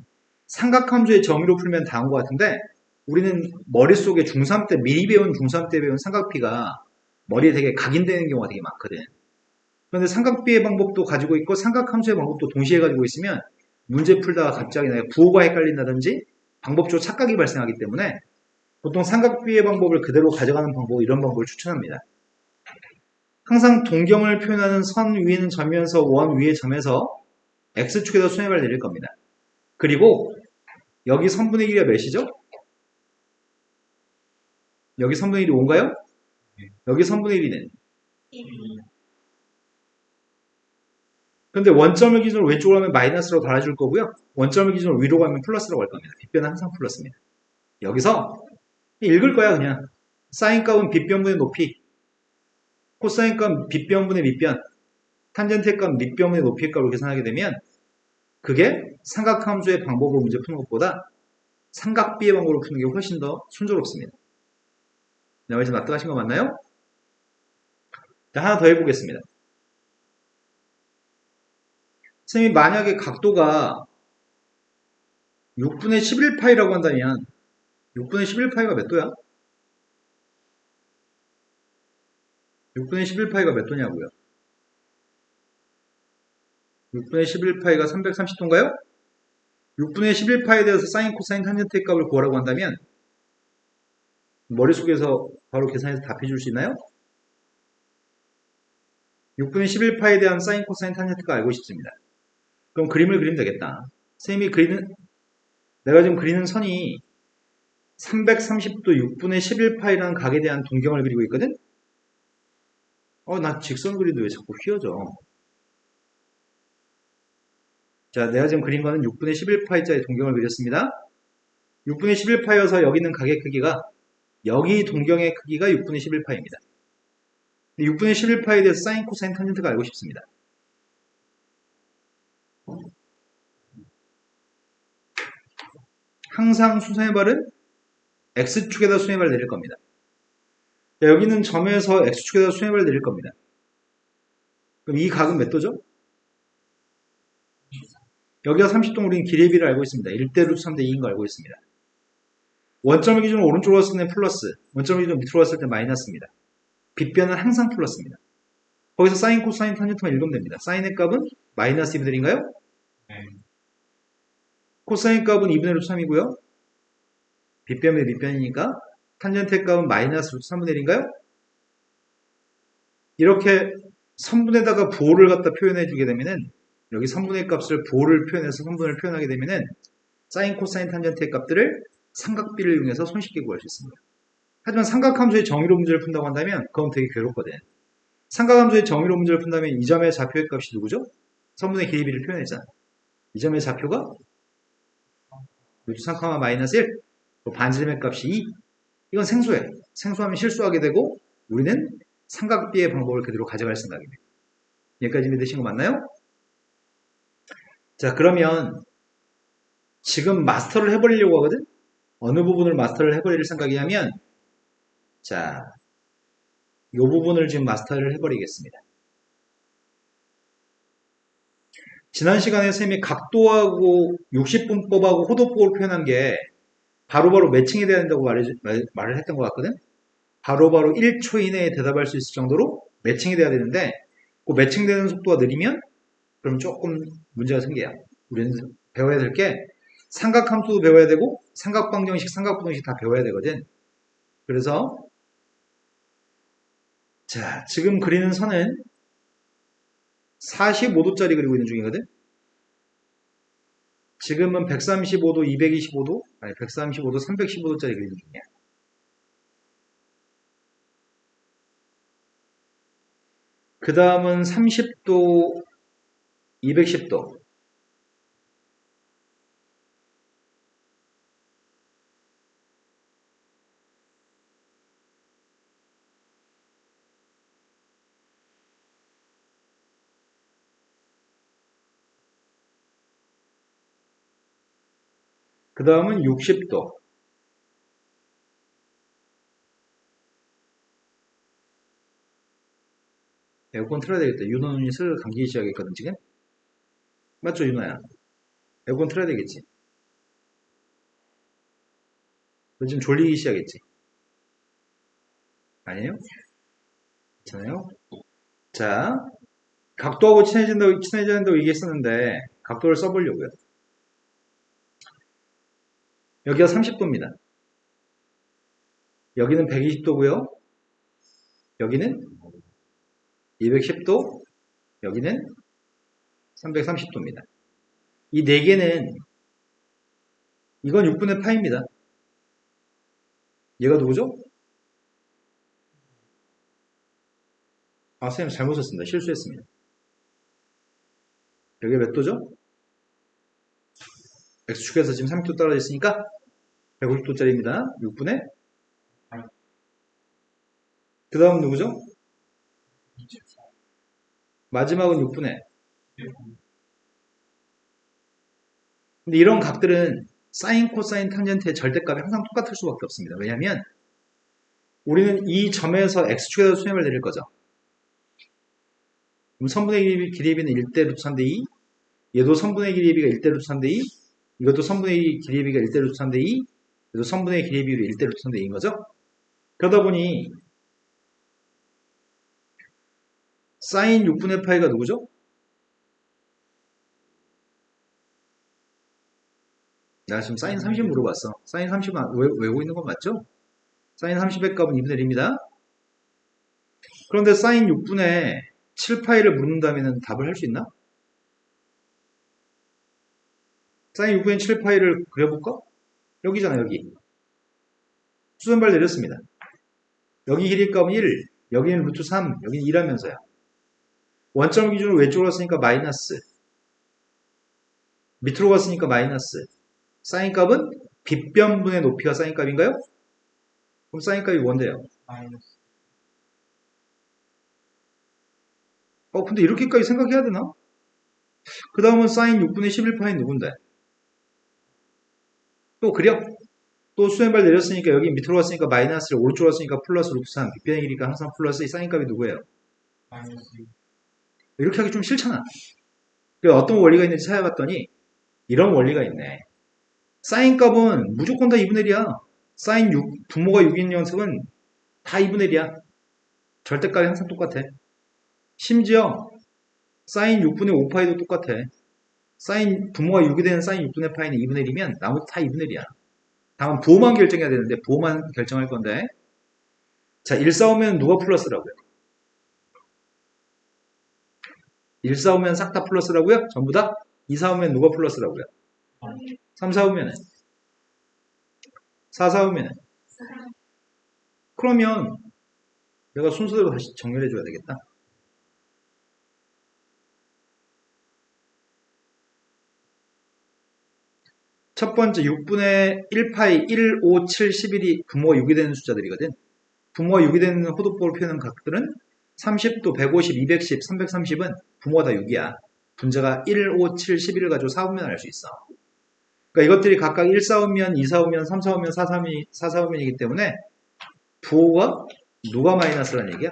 삼각함수의 정의로 풀면 다 온 것 같은데, 우리는 머릿속에 중3 때, 미리 배운 중3 때 배운 삼각비가 머리에 되게 각인되는 경우가 되게 많거든. 그런데 삼각비의 방법도 가지고 있고 삼각함수의 방법도 동시에 가지고 있으면 문제 풀다가 갑자기 내가 부호가 헷갈린다든지 방법적으로 착각이 발생하기 때문에 보통 삼각비의 방법을 그대로 가져가는 방법, 이런 방법을 추천합니다. 항상 동경을 표현하는 선 위에는 점이면서 원 위의 점에서 x축에다 수행을 내릴 겁니다. 그리고 여기 선분의 길이가 몇이죠? 여기 선분의 길이 5인가요? 여기 선분의 길이는? 2. 근데 원점을 기준으로 왼쪽으로 하면 마이너스로 달아줄 거고요. 원점을 기준으로 위로 가면 플러스라고 할 겁니다. 빗변은 항상 플러스입니다. 여기서 읽을 거야 그냥. 사인 값은 빗변분의 높이, 코사인 값은 빗변분의 밑변, 탄젠트 값은 밑변분의 높이 값으로 계산하게 되면 그게 삼각함수의 방법으로 문제 푸는 것보다 삼각비의 방법으로 푸는 게 훨씬 더 순조롭습니다. 네, 여기서 납득하신 거 맞나요? 자, 하나 더 해보겠습니다. 선생님이 만약에 각도가 6분의 11파이라고 한다면 6분의 11파이가 몇 도야? 6분의 11파이가 몇 도냐고요? 6분의 11파이가 330도인가요? 6분의 11파이에 대해서 사인, 코사인, 탄젠트 값을 구하라고 한다면 머릿속에서 바로 계산해서 답해 줄 수 있나요? 6분의 11파이에 대한 사인, 코사인, 탄젠트가 알고 싶습니다. 그럼 그림을 그리면 되겠다. 선생님이 내가 지금 그리는 선이 330도 6분의 11파이라는 각에 대한 동경을 그리고 있거든? 나 직선 그리도 왜 자꾸 휘어져? 자, 내가 지금 그린 거는 6분의 11파이짜리 동경을 그렸습니다. 6분의 11파이여서 여기 있는 각의 크기가, 여기 동경의 크기가 6분의 11파이입니다. 6분의 11파이에 대해서 사인, 코사인, 탄젠트가 알고 싶습니다. 항상 수선의 발은 x축에다 수선의 발을 내릴 겁니다. 자, 여기는 점에서 x축에다 수선의 발을 내릴 겁니다. 그럼 이 각은 몇 도죠? 여기가 30도, 우리는 길이의 비를 알고 있습니다. 1대 루트 3대 2인 거 알고 있습니다. 원점을 기준으로 오른쪽으로 갔을 때 플러스, 원점을 기준으로 밑으로 갔을 때 마이너스입니다. 빗변은 항상 플러스입니다. 거기서 사인, 코사인, 탄젠트만 읽으면 됩니다. 사인의 값은 마이너스 2분의 1인가요? 네. 코사인 값은 2분의 루트 3이고요. 빗변의 밑변이니까 탄젠트 값은 마이너스 루트 3분의 1인가요? 이렇게 선분에다가 부호를 갖다 표현해 주게 되면은, 여기 선분의 값을 부호를 표현해서 선분을 표현하게 되면은 사인, 코사인, 탄젠트의 값들을 삼각비를 이용해서 손쉽게 구할 수 있습니다. 하지만 삼각함수의 정의로 문제를 푼다고 한다면 그건 되게 괴롭거든. 삼각함수의 정의로 문제를 푼다면 이 점의 좌표의 값이 누구죠? 선분의 길이비를 표현했잖아. 이 점의 좌표가 루트 3, 마이너스 1, 반지름의 값이 2. 이건 생소해. 생소하면 실수하게 되고 우리는 삼각비의 방법을 그대로 가져갈 생각입니다. 여기까지 믿으신 거 맞나요? 자, 그러면 지금 마스터를 해버리려고 하거든? 어느 부분을 마스터를 해버릴 생각이냐면, 자, 이 부분을 지금 마스터를 해버리겠습니다. 지난 시간에 선생님이 각도하고 60분법하고 호도법을 표현한 게 바로바로 매칭이 돼야 된다고 말을 했던 것 같거든? 바로바로 1초 이내에 대답할 수 있을 정도로 매칭이 돼야 되는데, 그 매칭되는 속도가 느리면 그럼 조금 문제가 생겨요. 우리는 배워야 될 게 삼각함수도 배워야 되고 삼각방정식, 삼각부등식 다 배워야 되거든. 그래서 자, 지금 그리는 선은 45도짜리 그리고 있는 중이거든. 지금은 135도, 225도, 아니 135도, 315도짜리 그리는 중이야. 그 다음은 30도, 210도. 그 다음은 60도. 에어컨 틀어야 되겠다. 윤호 눈이 슬 감기 시작했거든, 지금? 맞죠, 윤호야? 에어컨 틀어야 되겠지? 너 지금 졸리기 시작했지? 아니에요? 괜찮아요? 자, 각도하고 친해져야 된다고 얘기했었는데, 각도를 써보려고요. 여기가 30도입니다. 여기는 120도고요. 여기는 210도, 여기는 330도입니다. 이 네 개는, 이건 6분의 파입니다. 얘가 누구죠? 아, 선생님 잘못 썼습니다. 실수했습니다. 여기가 몇 도죠? X축에서 지금 30도 떨어져 있으니까 150도짜리입니다. 6분의 그 다음 누구죠? 24. 마지막은 6분의 근데 이런 각들은 사인, 코사인, 탄젠트의 절대값이 항상 똑같을 수밖에 없습니다. 왜냐하면 우리는 이 점에서 X축에서 수렴을 내릴 거죠. 그럼 선분의 기리비는 1대 루트 3대 2 얘도 선분의 기리비가 1대 루트 3대 2 이것도 선분의 기리비가 1대 루트 3대 2 얘도 선분의 기리비로 1대 루트 3대 2인 거죠. 그러다 보니 사인 6분의 파이가 누구죠? 내가 지금 사인 30 물어봤어. 사인 30은 외우고 있는 건 맞죠? 사인 30의 값은 2분의 1입니다. 그런데 사인 6분의 7파이를 묻는다면 답을 할 수 있나? 사인 6분의 7파이를 그려볼까? 여기잖아, 여기. 수선발 내렸습니다. 여기 길이 값은 1, 여기는 루트 3, 여기는 2라면서요. 원점 기준으로 왼쪽으로 갔으니까 마이너스. 밑으로 갔으니까 마이너스. 사인 값은 빗변분의 높이가 사인 값인가요? 그럼 사인 값이 뭔데요? 마이너스. 근데 이렇게까지 생각해야 되나? 그 다음은 사인 6분의 11파이 누군데? 또 그려? 또 수행발 내렸으니까 여기 밑으로 갔으니까 마이너스를 오른쪽으로 갔으니까 플러스 루트 3 빗변의 길이가 항상 플러스 이 사인 값이 누구예요? 마이너스. 이렇게 하기 좀 싫잖아. 그래서 어떤 원리가 있는지 찾아봤더니 이런 원리가 있네. 사인 값은 무조건 다 2분의 1이야. 사인 6, 분모가 6인 녀석은 다 2분의 1이야. 절대값이 항상 똑같아. 심지어 사인 6분의 5파이도 똑같아. 분모가 6이 되는 사인 6분의 파이는 2분의 1이면 나머지 다 2분의 1이야. 다만 부호만 결정해야 되는데 부호만 결정할 건데 자, 1 싸우면 누가 플러스라고요? 1 싸우면 싹 다 플러스라고요? 전부 다? 2 싸우면 누가 플러스라고요? 3 싸우면은 4 싸우면은 그러면 내가 순서대로 다시 정렬해 줘야 되겠다. 첫 번째 6분의 1파이 1, 5, 7, 11이 부모가 6이 되는 숫자들이거든. 부모가 6이 되는 호도법을 표현한 각들은 30도, 150, 210, 330은 부모가 다 6이야. 분자가 1, 5, 7, 11을 가지고 4분면을 할 수 있어. 그러니까 이것들이 각각 1 싸우면, 2 싸우면, 3 싸우면, 4 싸우면이기 때문에 부호가 누가 마이너스라는 얘기야?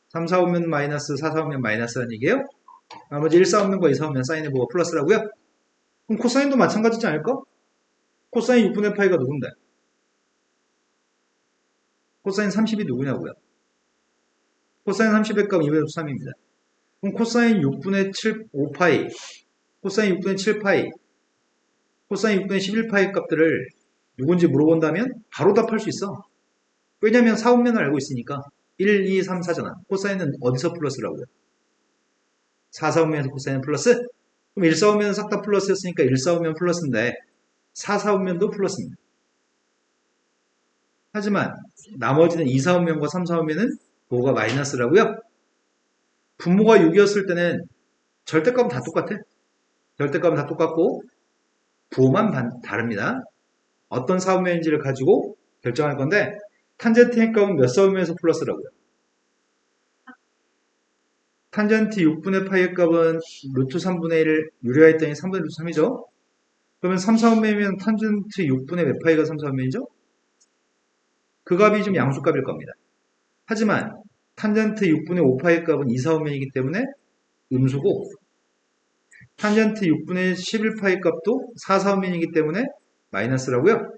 3 싸우면 마이너스, 4 싸우면 마이너스라는 얘기예요? 나머지 1 싸우는 거, 2 싸우면 사인의 부호가 플러스라고요? 그럼 코사인도 마찬가지지 않을까? 코사인 6분의 파이가 누군데? 코사인 30이 누구냐고요? 코사인 30의 값 2분의 3입니다. 그럼 코사인 6분의 7, 5파이, 코사인 6분의 7파이, 코사인 6분의 11파이 값들을 누군지 물어본다면 바로 답할 수 있어. 왜냐면 4분면을 알고 있으니까 1, 2, 3, 4잖아. 코사인은 어디서 플러스라고요? 4, 4분면에서 코사인은 플러스? 그럼 1 싸우면 싹 다 플러스였으니까 1 싸우면 플러스인데 4 싸우면도 플러스입니다. 하지만 나머지는 2 싸우면과 3 싸우면은 부호가 마이너스라고요. 분모가 6이었을 때는 절대값은 다 똑같아. 절대값은 다 똑같고 부호만 다릅니다. 어떤 사분면인지를 가지고 결정할 건데 탄젠트의 값은 몇 사분면에서 플러스라고요? 탄젠트 6분의 파이의 값은 루트 3분의 1을 유리화했더니 3분의 루트 3이죠. 그러면 3, 4분면이면 탄젠트 6분의 몇 파이가 3, 4분면이죠? 그 값이 좀 양수값일 겁니다. 하지만 탄젠트 6분의 5파이 값은 2, 4분면이기 때문에 음수고 탄젠트 6분의 11파이 값도 4, 4분면이기 때문에 마이너스라고요.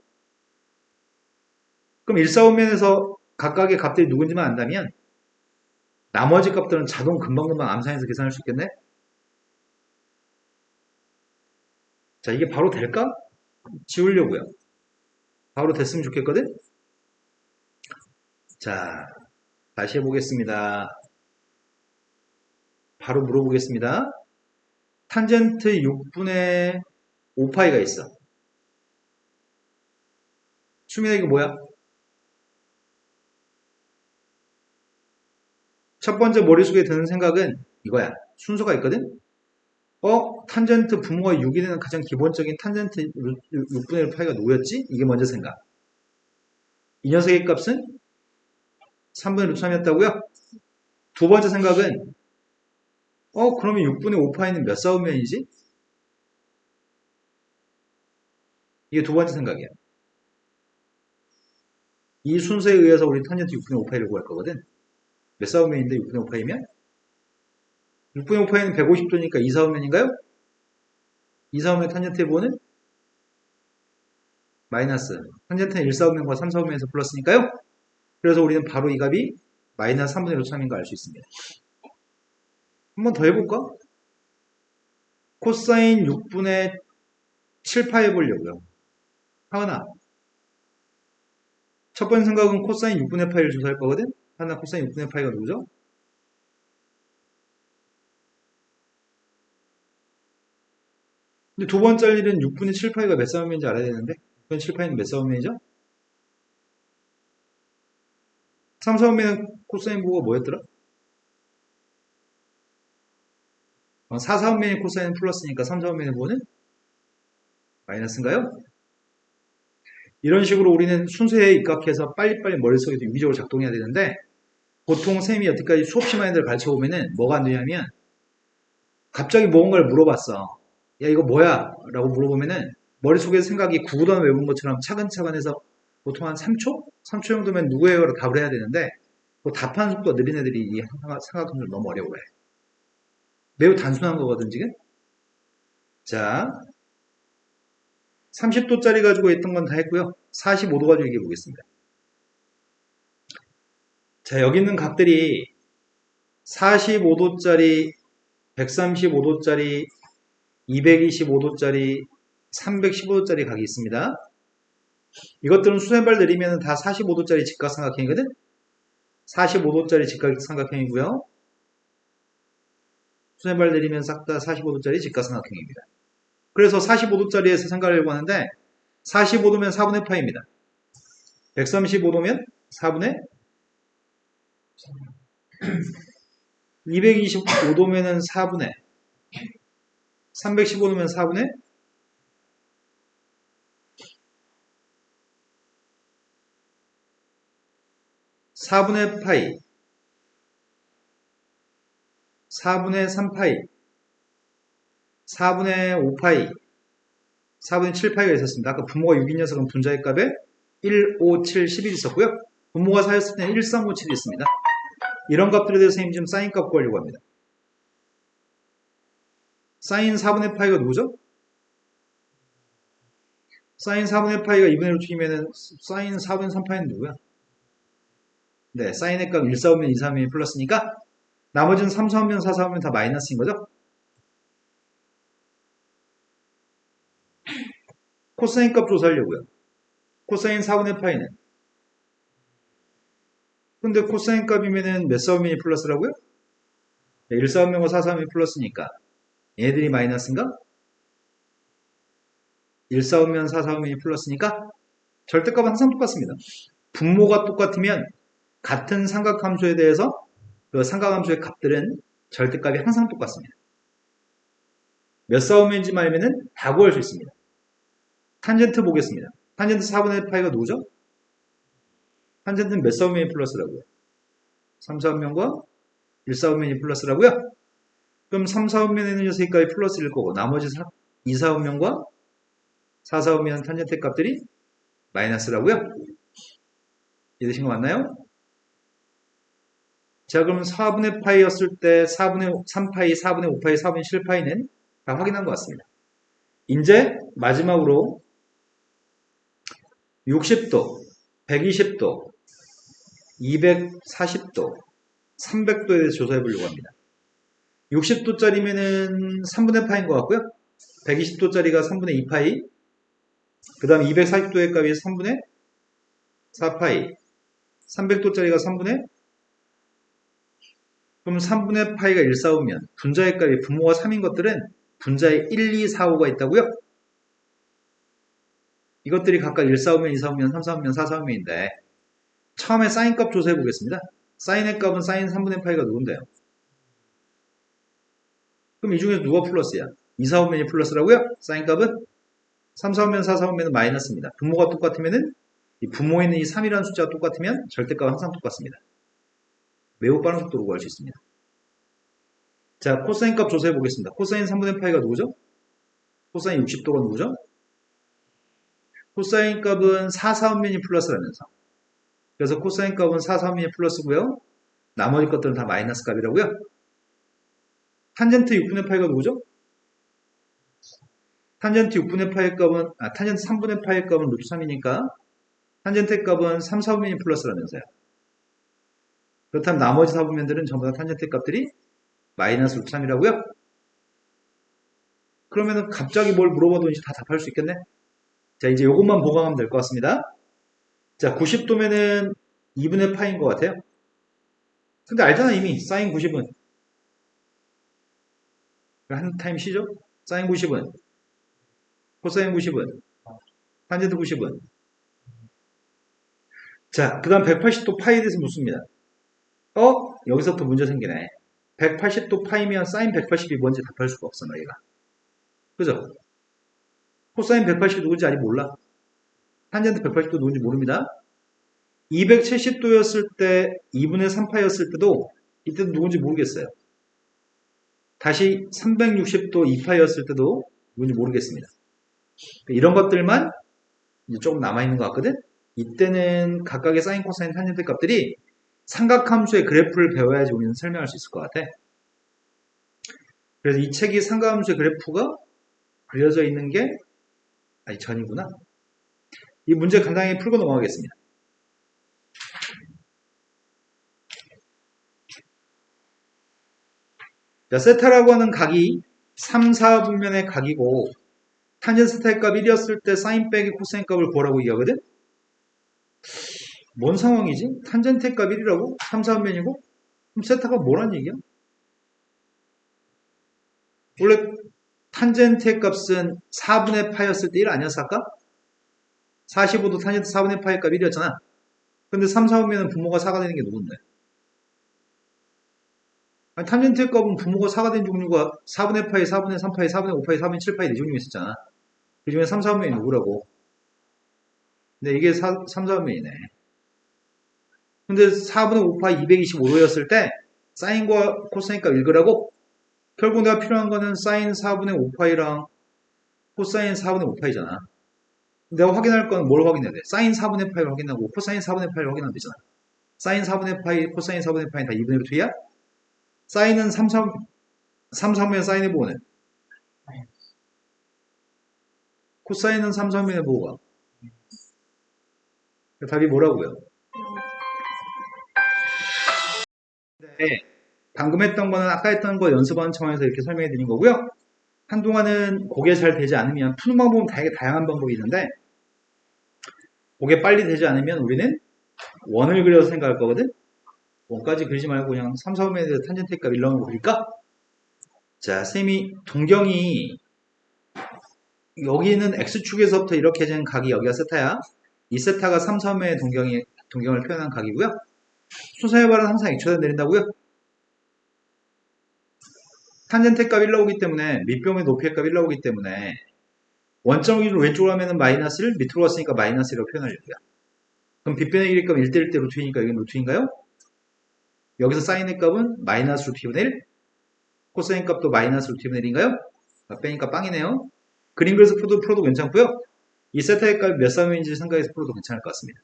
그럼 1, 4분면에서 각각의 값들이 누군지만 안다면 나머지 값들은 자동 금방금방 암산해서 계산할 수 있겠네? 자, 이게 바로 될까? 지우려고요. 바로 됐으면 좋겠거든? 자, 다시 해보겠습니다. 바로 물어보겠습니다. 탄젠트 6분의 5파이가 있어. 수민아, 이거 뭐야? 첫 번째 머릿속에 드는 생각은 이거야. 순서가 있거든? 탄젠트 분모가 6이 되는 가장 기본적인 탄젠트 6분의 1 파이가 누구였지? 이게 먼저 생각. 이 녀석의 값은 3분의 루트 3이었다고요? 두 번째 생각은 그러면 6분의 5파이는 몇 사분면이지? 이게 두 번째 생각이야. 이 순서에 의해서 우리 탄젠트 6분의 5파이를 구할 거거든. 몇 사분면인데 6분의 5파이면? 6분의 5파이는 150도니까 2, 4분면인가요? 2, 4분면 탄젠트의 부호는? 마이너스. 탄젠트는 1, 4분면과 3, 4분면에서 플러스니까요? 그래서 우리는 바로 이 값이 마이너스 3분의 루트 3인 거 알 수 있습니다. 한 번 더 해볼까? 코사인 6분의 7파 해보려고요. 하은아. 첫 번째 생각은 코사인 6분의 파이를 조사할 거거든? 하나 코사인 6분의 파이가 누구죠? 근데 두 번째 일은 6분의 7파이가 몇 사분면인지 알아야 되는데 6분의 7파이는 몇 사분면이죠? 3, 4분면은 코사인 부호가 뭐였더라? 4, 4분면의 코사인 플러스니까 3, 4분면의 부호는 마이너스인가요? 이런 식으로 우리는 순서에 입각해서 빨리빨리 머릿속에 유기적으로 작동해야 되는데 보통 쌤이 여태까지 수업 시간들 가르쳐보면은 뭐가 안 되냐면 갑자기 뭔가를 물어봤어. 야 이거 뭐야? 라고 물어보면은 머릿속에 생각이 구구단 외운 것처럼 차근차근 해서 보통 한 3초? 3초 정도면 누구예요? 라고 답을 해야 되는데 그 답하는 속도가 느린 애들이 이 삼각함수를 너무 어려워해. 매우 단순한 거거든 지금. 자 30도짜리 가지고 했던 건 다 했고요. 45도 가지고 얘기해 보겠습니다. 자 여기 있는 값들이 45도짜리 135도짜리 225도짜리 315도짜리 각이 있습니다. 이것들은 수선발 내리면 다 45도짜리 직각삼각형이거든. 45도짜리 직각삼각형이고요. 수선발 내리면 싹 다 45도짜리 직각삼각형입니다. 그래서 45도짜리에서 생각하려고 하는데 45도면 4분의 파입니다. 135도면 4분의 225도면 4분의 315도면 4분의 4분의 파이 4분의 3파이 4분의 5파이 4분의 7파이가 있었습니다. 아까 분모가 6인 녀석은 분자의 값에 1, 5, 7, 11 있었고요. 분모가 4였을 때는 1, 3, 5, 7이 있습니다. 이런 값들에 대해서 선생님 지금 사인 값 구하려고 합니다. 사인 4분의 파이가 누구죠? 사인 4분의 파이가 2분의 루트이면은 사인 4분의 3파이는 누구야? 네, 사인의 값 1, 4분면 2, 3분면 플러스니까 나머지는 3, 4분면 4, 4분면 다 마이너스인 거죠? 코사인 값 조사하려고요. 코사인 4분의 파이는 근데 코사인 값이면은 몇 4분면이 플러스라고요? 네, 1, 4분면과 4, 4분면이 플러스니까 얘네들이 마이너스인가? 1, 4분면 4, 4분면이 플러스니까 절대값은 항상 똑같습니다. 분모가 똑같으면 같은 삼각함수에 대해서 그 삼각함수의 값들은 절대값이 항상 똑같습니다. 몇 4분면인지만 알면은 다 구할 수 있습니다. 탄젠트 보겠습니다. 탄젠트 4분의 파이가 누구죠? 탄젠트는 몇 4분면이 플러스라고요? 3, 4분면과 1, 4분면이 플러스라고요? 그럼 3, 4분면에 있는 녀석이 플러스일 거고 나머지 2, 4분면과 4, 4오면 탄젠트 값들이 마이너스라고요? 이해되신 거 맞나요? 자, 그럼 4분의 파이였을 때 4분의 3파이, 4분의 5파이, 4분의 7파이는 다 확인한 것 같습니다. 이제 마지막으로 60도, 120도, 240도, 300도에 대해서 조사해 보려고 합니다. 60도짜리면은 3분의 파인 것 같고요. 120도짜리가 3분의 2파이, 그 다음 240도의 값이 3분의 4파이, 300도짜리가 3분의, 그럼 3분의 파이가 1, 4오면 분자의 값이 분모가 3인 것들은 분자에 1, 2, 4, 5가 있다고요? 이것들이 각각 1, 4오면, 2, 4오면, 3, 4오면, 4, 4오면인데 처음에 사인 값 조사해 보겠습니다. 사인의 값은 사인 3분의 파이가 누군데요? 그럼 이 중에서 누가 플러스야? 2, 4오면이 플러스라고요? 사인 값은? 3, 4오면, 4, 4오면은 마이너스입니다. 분모가 똑같으면은 이 분모에 있는 이 3이라는 숫자가 똑같으면 절대값은 항상 똑같습니다. 매우 빠른 속도로 구할 수 있습니다. 자, 코사인 값 조사해 보겠습니다. 코사인 3분의 파이가 누구죠? 코사인 60도가 누구죠? 코사인 값은 4, 4분면이 플러스라면서. 그래서 코사인 값은 4, 4분면이 플러스고요. 나머지 것들은 다 마이너스 값이라고요. 탄젠트 6분의 파이가 누구죠? 탄젠트 6분의 파이 값은, 탄젠트 3분의 파이 값은 루트 3이니까 탄젠트 값은 3, 4분면이 플러스라면서요. 그렇다면 나머지 4분면들은 전부 다 탄젠트 값들이 마이너스 루트 3이라고요? 그러면은 갑자기 뭘 물어봐도 이제 다 답할 수 있겠네? 자, 이제 이것만 보강하면 될 것 같습니다. 자, 90도면은 2분의 파인 것 같아요. 근데 알잖아, 이미. 사인 90은. 한 타임 쉬죠? 사인 90은. 코사인 90은. 탄젠트 90은. 자, 그 다음 180도 파이에 대해서 묻습니다. 여기서부터 문제 생기네. 180도 파이면 사인 180이 뭔지 답할 수가 없어, 너희가. 그죠? 코사인 180이 누군지 아직 몰라. 탄젠트 180도 누군지 모릅니다. 270도였을 때 2분의 3파이였을 때도 이때도 누군지 모르겠어요. 다시 360도 2파이였을 때도 누군지 모르겠습니다. 이런 것들만 이제 조금 남아있는 것 같거든? 이때는 각각의 사인, 코사인, 탄젠트 값들이 삼각함수의 그래프를 배워야지 우리는 설명할 수 있을 것 같아. 그래서 이 책이 삼각함수의 그래프가 그려져 있는 게 전이구나. 이 문제 간단히 풀고 넘어가겠습니다. 자, 세타라고 하는 각이 3, 4분면의 각이고 탄젠트 세타의 값 1이었을 때 사인 빼기 코사인 값을 구하라고 얘기하거든? 뭔 상황이지? 탄젠트 값 1이라고? 3, 4분면이고? 그럼 세타가 뭐란 얘기야? 원래 탄젠트 값은 4분의 파이였을 때 1 아니었어 아까? 45도 탄젠트 4분의 파이 값 1이었잖아. 근데 3, 4분면은 분모가 4가 되는 게 누군데? 아니, 탄젠트 값은 분모가 4가 된 종류가 4분의 파이, 4분의 3파이, 4분의 5파이, 4분의 7파이 4종류 있었잖아. 그 중에 3, 4분면이 누구라고? 근데 이게 3, 4분면이네. 근데 4분의 5파이 225도였을 때 사인과 코사인 값 읽으라고? 결국 내가 필요한 거는 사인 4분의 5파이랑 코사인 4분의 5파이잖아. 내가 확인할 건 뭘 확인해야 돼? 사인 4분의 파이를 확인하고 코사인 4분의 파이를 확인하면 되잖아. 사인 4분의 파이, 코사인 4분의 파이는 다 2분의 루트야? 사인은 3, 3면 사인의 보호는? 코사인은 3, 3면의 보호가? 답이 뭐라고요? 네, 방금 했던 거는 아까 했던 거 연습하는 차원에서 이렇게 설명해 드린 거고요. 한동안은 그게 잘 되지 않으면 푸는 방법은 되게 다양한 방법이 있는데 그게 빨리 되지 않으면 우리는 원을 그려서 생각할 거거든. 원까지 그리지 말고 그냥 3, 4분면에 대해서 탄젠트 값 1로 그릴까? 자, 쌤이 동경이 여기는 X축에서부터 이렇게 된 각이 여기가 세타야. 이 세타가 3, 4분면의 동경을 표현한 각이고요. 수사의 발은 항상 X좌에 내린다고요? 탄젠트 값 1 나오기 때문에 밑변의 높이의 값 1 나오기 때문에 원점 기준으로 왼쪽으로 하면은 마이너스 1, 밑으로 갔으니까 마이너스 1이라고 표현하려고요. 그럼 빗변의 길이 값 1대1 대 루트이니까 이게 루트인가요? 여기서 사인의 값은 마이너스 루트 2분의 1, 코사인 값도 마이너스 루트 2분의 1인가요? 빼니까 빵이네요. 그림 그려서 풀어도 괜찮고요. 이 세타의 값이 몇 사면인지 생각해서 풀어도 괜찮을 것 같습니다.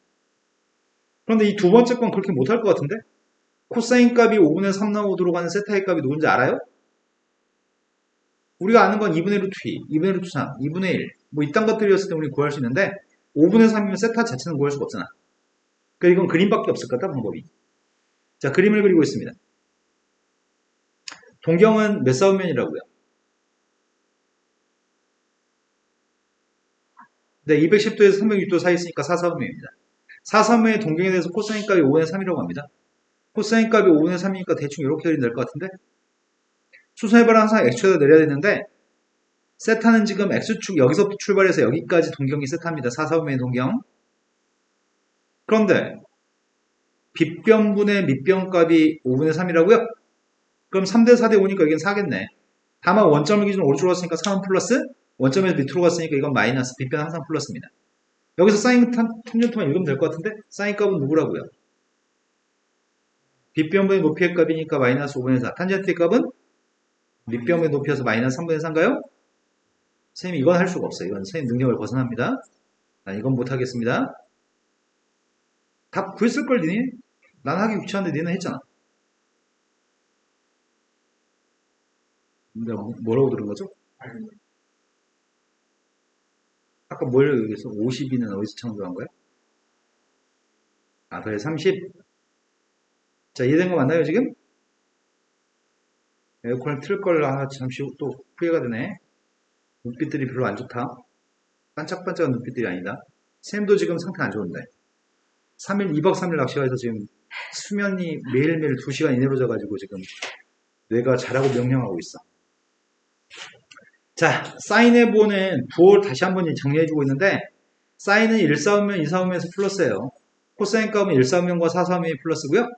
그런데 이 두 번째 건 그렇게 못할 것 같은데? 코사인 값이 5분의 3 나오도록 하는 세타의 값이 누군지 알아요? 우리가 아는 건 2분의 루트 2, 2분의 루트 3, 2분의 1, 뭐 이딴 것들이었을 때 우리 구할 수 있는데 5분의 3이면 세타 자체는 구할 수가 없잖아. 그러니까 이건 그림밖에 없을 것 같다, 방법이. 자, 그림을 그리고 있습니다. 동경은 몇 사분면이라고요? 네, 210도에서 306도 사이 있으니까 4사분면입니다. 4사분면의 동경에 대해서 코사인 값이 5분의 3이라고 합니다. 코사인 값이 5분의 3이니까 대충 이렇게 그리면 될 것 같은데? 수선해봐라 항상 x축에다 내려야 되는데 세타는 지금 x축 여기서부터 출발해서 여기까지 동경이 세타입니다. 4사분면의 동경. 그런데 빗변분의 밑변값이 5분의 3이라고요? 그럼 3대 4대 5니까 여기는 4겠네. 다만 원점을 기준으로 오른쪽으로 갔으니까 3은 플러스, 원점에서 밑으로 갔으니까 이건 마이너스, 빗변 항상 플러스입니다. 여기서 사인 탐젠트만 읽으면 될 것 같은데 사인 값은 누구라고요? 빗변분의 높이의 값이니까 마이너스 5분의 4. 탄젠트의 값은 밑변분의 높이여서 마이너스 3분의 4인가요? 선생님 이건 할 수가 없어요. 이건 선생님 능력을 벗어납니다. 난 이건 못하겠습니다. 답 구했을 걸 니네? 난 하기 귀찮은데 니는 했잖아. 내가 뭐라고 들은 거죠? 아까 뭘 얘기했어? 52는 어디서 창조한 거야? 아, 그래, 30. 자, 이해된 거 맞나요, 지금? 에어컨을 틀 걸, 잠시 후 또 후회가 되네. 눈빛들이 별로 안 좋다. 반짝반짝한 눈빛들이 아니다. 샘도 지금 상태 안 좋은데. 3일, 2박 3일 낚시가해서 지금 수면이 매일매일 2시간 이내로 자가지고 지금 뇌가 자라고 명령하고 있어. 자, 사인의 부호는 부호를 다시 한번 정리해주고 있는데 사인은 1사분면, 2사분면에서 플러스예요. 코사인 값은 1사분면과 4사분면이 플러스고요.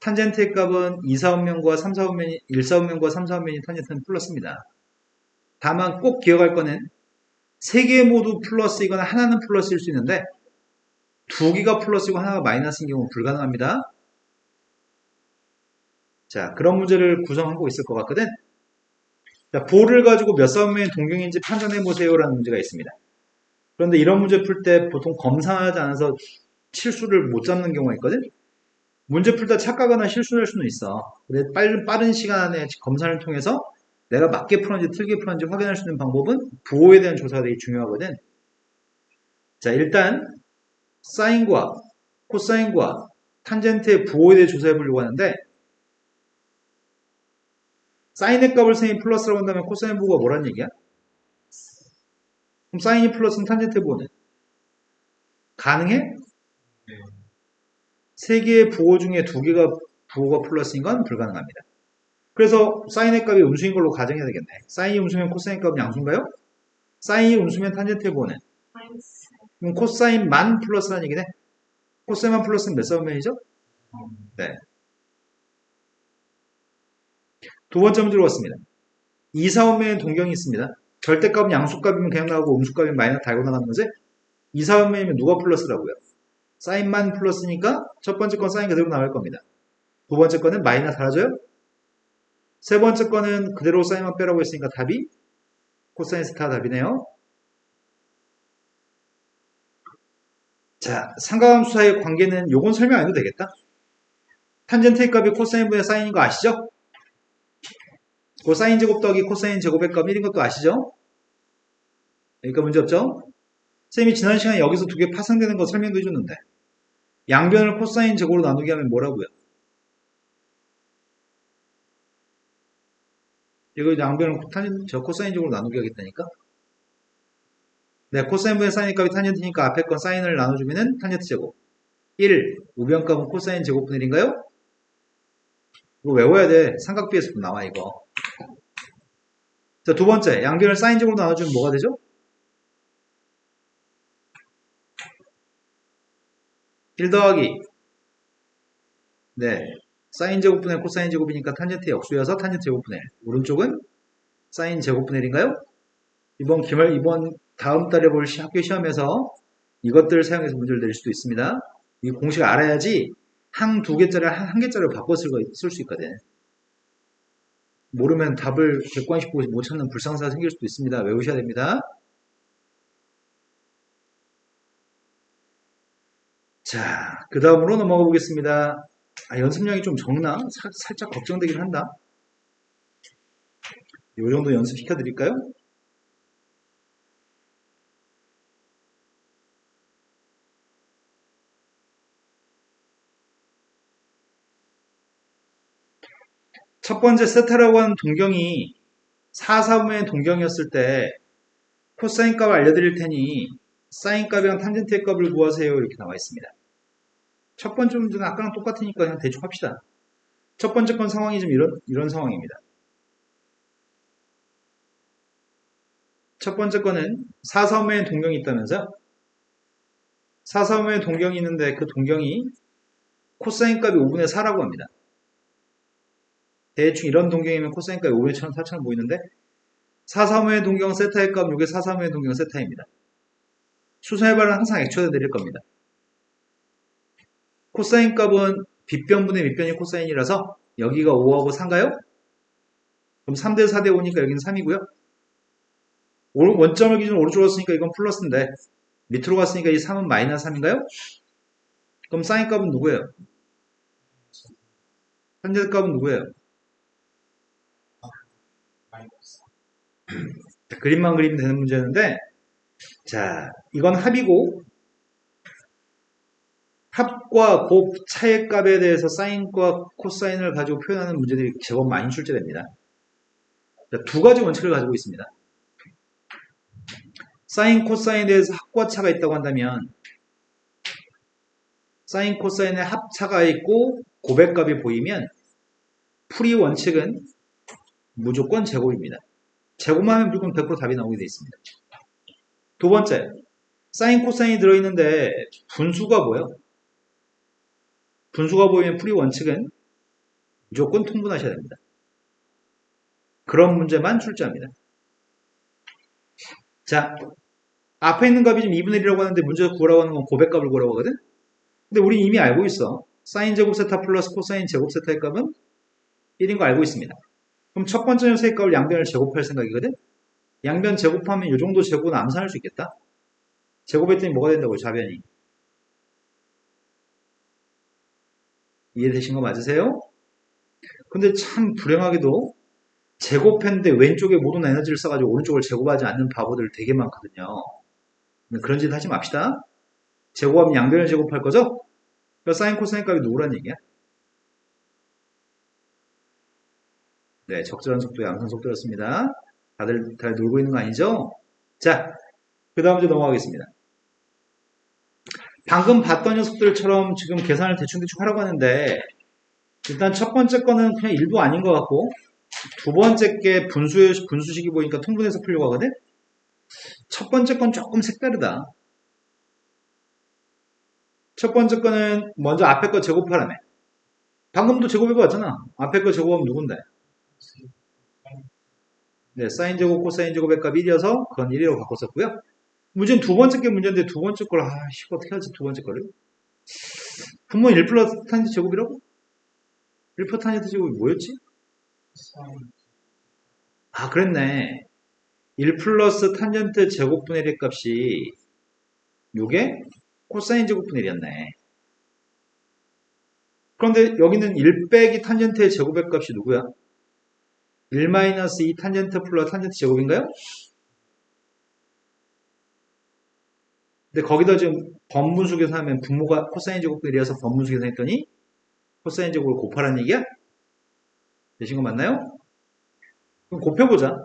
탄젠트의 값은 2사분면과 3사분면이 1사분면과 3사분면이 탄젠트는 플러스입니다. 다만 꼭 기억할 거는 세 개 모두 플러스이거나 하나는 플러스일 수 있는데 두 개가 플러스이고 하나가 마이너스인 경우는 불가능합니다. 자, 그런 문제를 구성하고 있을 것 같거든. 자, 부호를 가지고 몇 사분면이 동경인지 판단해 보세요라는 문제가 있습니다. 그런데 이런 문제 풀 때 보통 검사하지 않아서 실수를 못 잡는 경우가 있거든. 문제 풀 때 착각하거나 실수할 수는 있어. 근데 빠른 시간 안에 검사를 통해서 내가 맞게 풀었는지 틀게 풀었는지 확인할 수 있는 방법은 부호에 대한 조사가 되게 중요하거든. 자, 일단 사인과 코사인과 탄젠트의 부호에 대해 조사해 보려고 하는데 사인의 값을 선생님이 플러스라고 한다면 코사인 부호가 뭐란 얘기야? 그럼 사인이 플러스는 탄젠트의 부호는? 가능해? 네. 세 개의 부호 중에 두 개가 부호가 플러스인 건 불가능합니다. 그래서 사인의 값이 음수인 걸로 가정해야 되겠네. 사인이 음수면 코사인 값은 양수인가요? 사인이 음수면 탄젠트의 부호는? 마이너스. 그럼 코사인만 플러스라는 얘기네. 코사인만 플러스는 몇 사분면이죠? 네. 두 번째 문제로 왔습니다. 2사분면에 동경이 있습니다. 절대값은 양수값이면 그냥 나오고 음수값이면 마이너스 달고 나가는 거지? 2사분면이면 누가 플러스라고요? 사인만 플러스니까 첫 번째 건 사인 그대로 나올 겁니다. 두 번째 거는 마이너스 사라져요? 세 번째 거는 그대로 사인만 빼라고 했으니까 답이 코사인 스타 답이네요. 자, 삼각함수 사이의 관계는 요건 설명 안 해도 되겠다. 탄젠트의 값이 코사인분의 사인인 거 아시죠? 코사인 제곱 더하기 코사인 제곱의 값 1인 것도 아시죠? 그러니까 문제 없죠? 쌤이 지난 시간에 여기서 두 개 파생되는 거 설명도 해줬는데 양변을 코사인 제곱으로 나누게 하면 뭐라고요? 이거 양변을 코사인 제곱으로 나누게 하겠다니까? 네, 코사인분의 사인 값이 탄젠트니까 앞에 건 사인을 나눠주면은 탄젠트 제곱 1, 우변값은 코사인 제곱분의 1인가요? 이거 외워야 돼. 삼각비에서도 나와 이거. 자, 두 번째 양변을 사인 제곱으로 나눠주면 뭐가 되죠? 1 더하기 네, 사인 제곱분의 코사인 제곱이니까 탄젠트 역수여서 탄젠트 제곱분의 1. 오른쪽은 사인 제곱분의 1인가요? 이번 다음 달에 볼 학교 시험에서 이것들을 사용해서 문제를 낼 수도 있습니다. 이 공식을 알아야지 항 두 개짜리 한 개짜리로 바꿔 쓸 수 있거든. 모르면 답을 객관식 보고 못 찾는 불상사가 생길 수도 있습니다. 외우셔야 됩니다. 자, 그 다음으로 넘어가 보겠습니다. 연습량이 좀 적나? 살짝 걱정되긴 한다. 요 정도 연습시켜 드릴까요? 첫 번째 세타라고 하는 동경이 4, 4분의 동경이었을 때 코사인 값을 알려드릴 테니 사인 값이랑 탄젠트의 값을 구하세요. 이렇게 나와 있습니다. 첫 번째 문제는 아까랑 똑같으니까 그냥 대충 합시다. 첫 번째 건 상황이 좀 이런 상황입니다. 첫 번째 거는 4, 4분의 동경이 있다면서요? 4, 4분의 동경이 있는데 그 동경이 코사인 값이 5분의 4라고 합니다. 대충 이런 동경이면 코사인 값이 5분의 1000, 4000 보이는데 4, 3의 동경 세타의 값, 이게 4, 3의 동경 세타입니다. 수선해발은 항상 액초에 드릴 겁니다. 코사인 값은 빗변분의 밑변이 코사인이라서 여기가 5하고 3인가요? 그럼 3대 4대 5니까 여기는 3이고요. 원점을 기준으로 오른쪽으로 갔으니까 이건 플러스인데 밑으로 갔으니까 이 3은 마이너스 3인가요? 그럼 사인 값은 누구예요? 현재 값은 누구예요? 마이너스. 자, 그림만 그리면 되는 문제였는데, 자, 이건 합이고, 합과 곱 차의 값에 대해서 사인과 코사인을 가지고 표현하는 문제들이 제법 많이 출제됩니다. 자, 두 가지 원칙을 가지고 있습니다. 사인, 코사인에 대해서 합과 차가 있다고 한다면, 사인, 코사인의 합차가 있고, 곱의 값이 보이면, 풀이 원칙은 무조건 제곱입니다. 제곱만 하면 무조건 100% 답이 나오게 되어 있습니다. 두 번째, 사인, 코사인이 들어있는데 분수가 뭐예요? 분수가 보이면 풀이 원칙은 무조건 통분하셔야 됩니다. 그런 문제만 출제합니다. 자, 앞에 있는 값이 지금 2분의 1이라고 하는데 문제에서 구하라고 하는 건 곱의 값을 구하라고 하거든? 근데 우리 이미 알고 있어. 사인 제곱 세타 플러스 코사인 제곱 세타의 값은 1인 거 알고 있습니다. 그럼 첫 번째 녀석의 값을 양변을 제곱할 생각이거든? 양변 제곱하면 이 정도 제곱은 암산할 수 있겠다? 제곱했더니 뭐가 된다고요? 좌변이. 이해되신 거 맞으세요? 근데 참 불행하게도 제곱했는데 왼쪽에 모든 에너지를 써가지고 오른쪽을 제곱하지 않는 바보들 되게 많거든요. 그런 짓 하지 맙시다. 제곱하면 양변을 제곱할 거죠? 그래서 사인 코사인 값이 누구란 얘기야? 네, 적절한 속도의 암산 속도였습니다. 다들 잘 놀고 있는 거 아니죠? 자, 그 다음 문제 넘어가겠습니다. 방금 봤던 녀석들처럼 지금 계산을 대충대충 하라고 하는데 일단 첫 번째 거는 그냥 일도 아닌 것 같고 두 번째 게 분수식이 보니까 통분해서 풀려고 하거든? 첫 번째 건 조금 색다르다. 첫 번째 거는 먼저 앞에 거 제곱하라며. 방금도 제곱해봤잖아. 앞에 거 제곱하면 누군데? 네, 사인 제곱, 코사인 제곱의 값 1이어서 그건 1이라고 바꿨었고요. 문제는 두 번째 게 문제인데 두 번째 걸 어떻게 하지 두 번째 거를? 분모 1 플러스 탄젠트 제곱이라고? 1 플러스 탄젠트 제곱이 뭐였지? 그랬네. 1 플러스 탄젠트 제곱분의 1의 값이 요게 코사인 제곱분의 1이었네. 그런데 여기는 1 빼기 탄젠트의 제곱의 값이 누구야? 1 마이너스 2 탄젠트 플러스 탄젠트 제곱인가요? 근데 거기다 지금 번분수 계산하면 분모가 코사인 제곱분의 1이어서 번분수 계산했더니 코사인 제곱을 곱하라는 얘기야? 되신 거 맞나요? 그럼 곱해보자.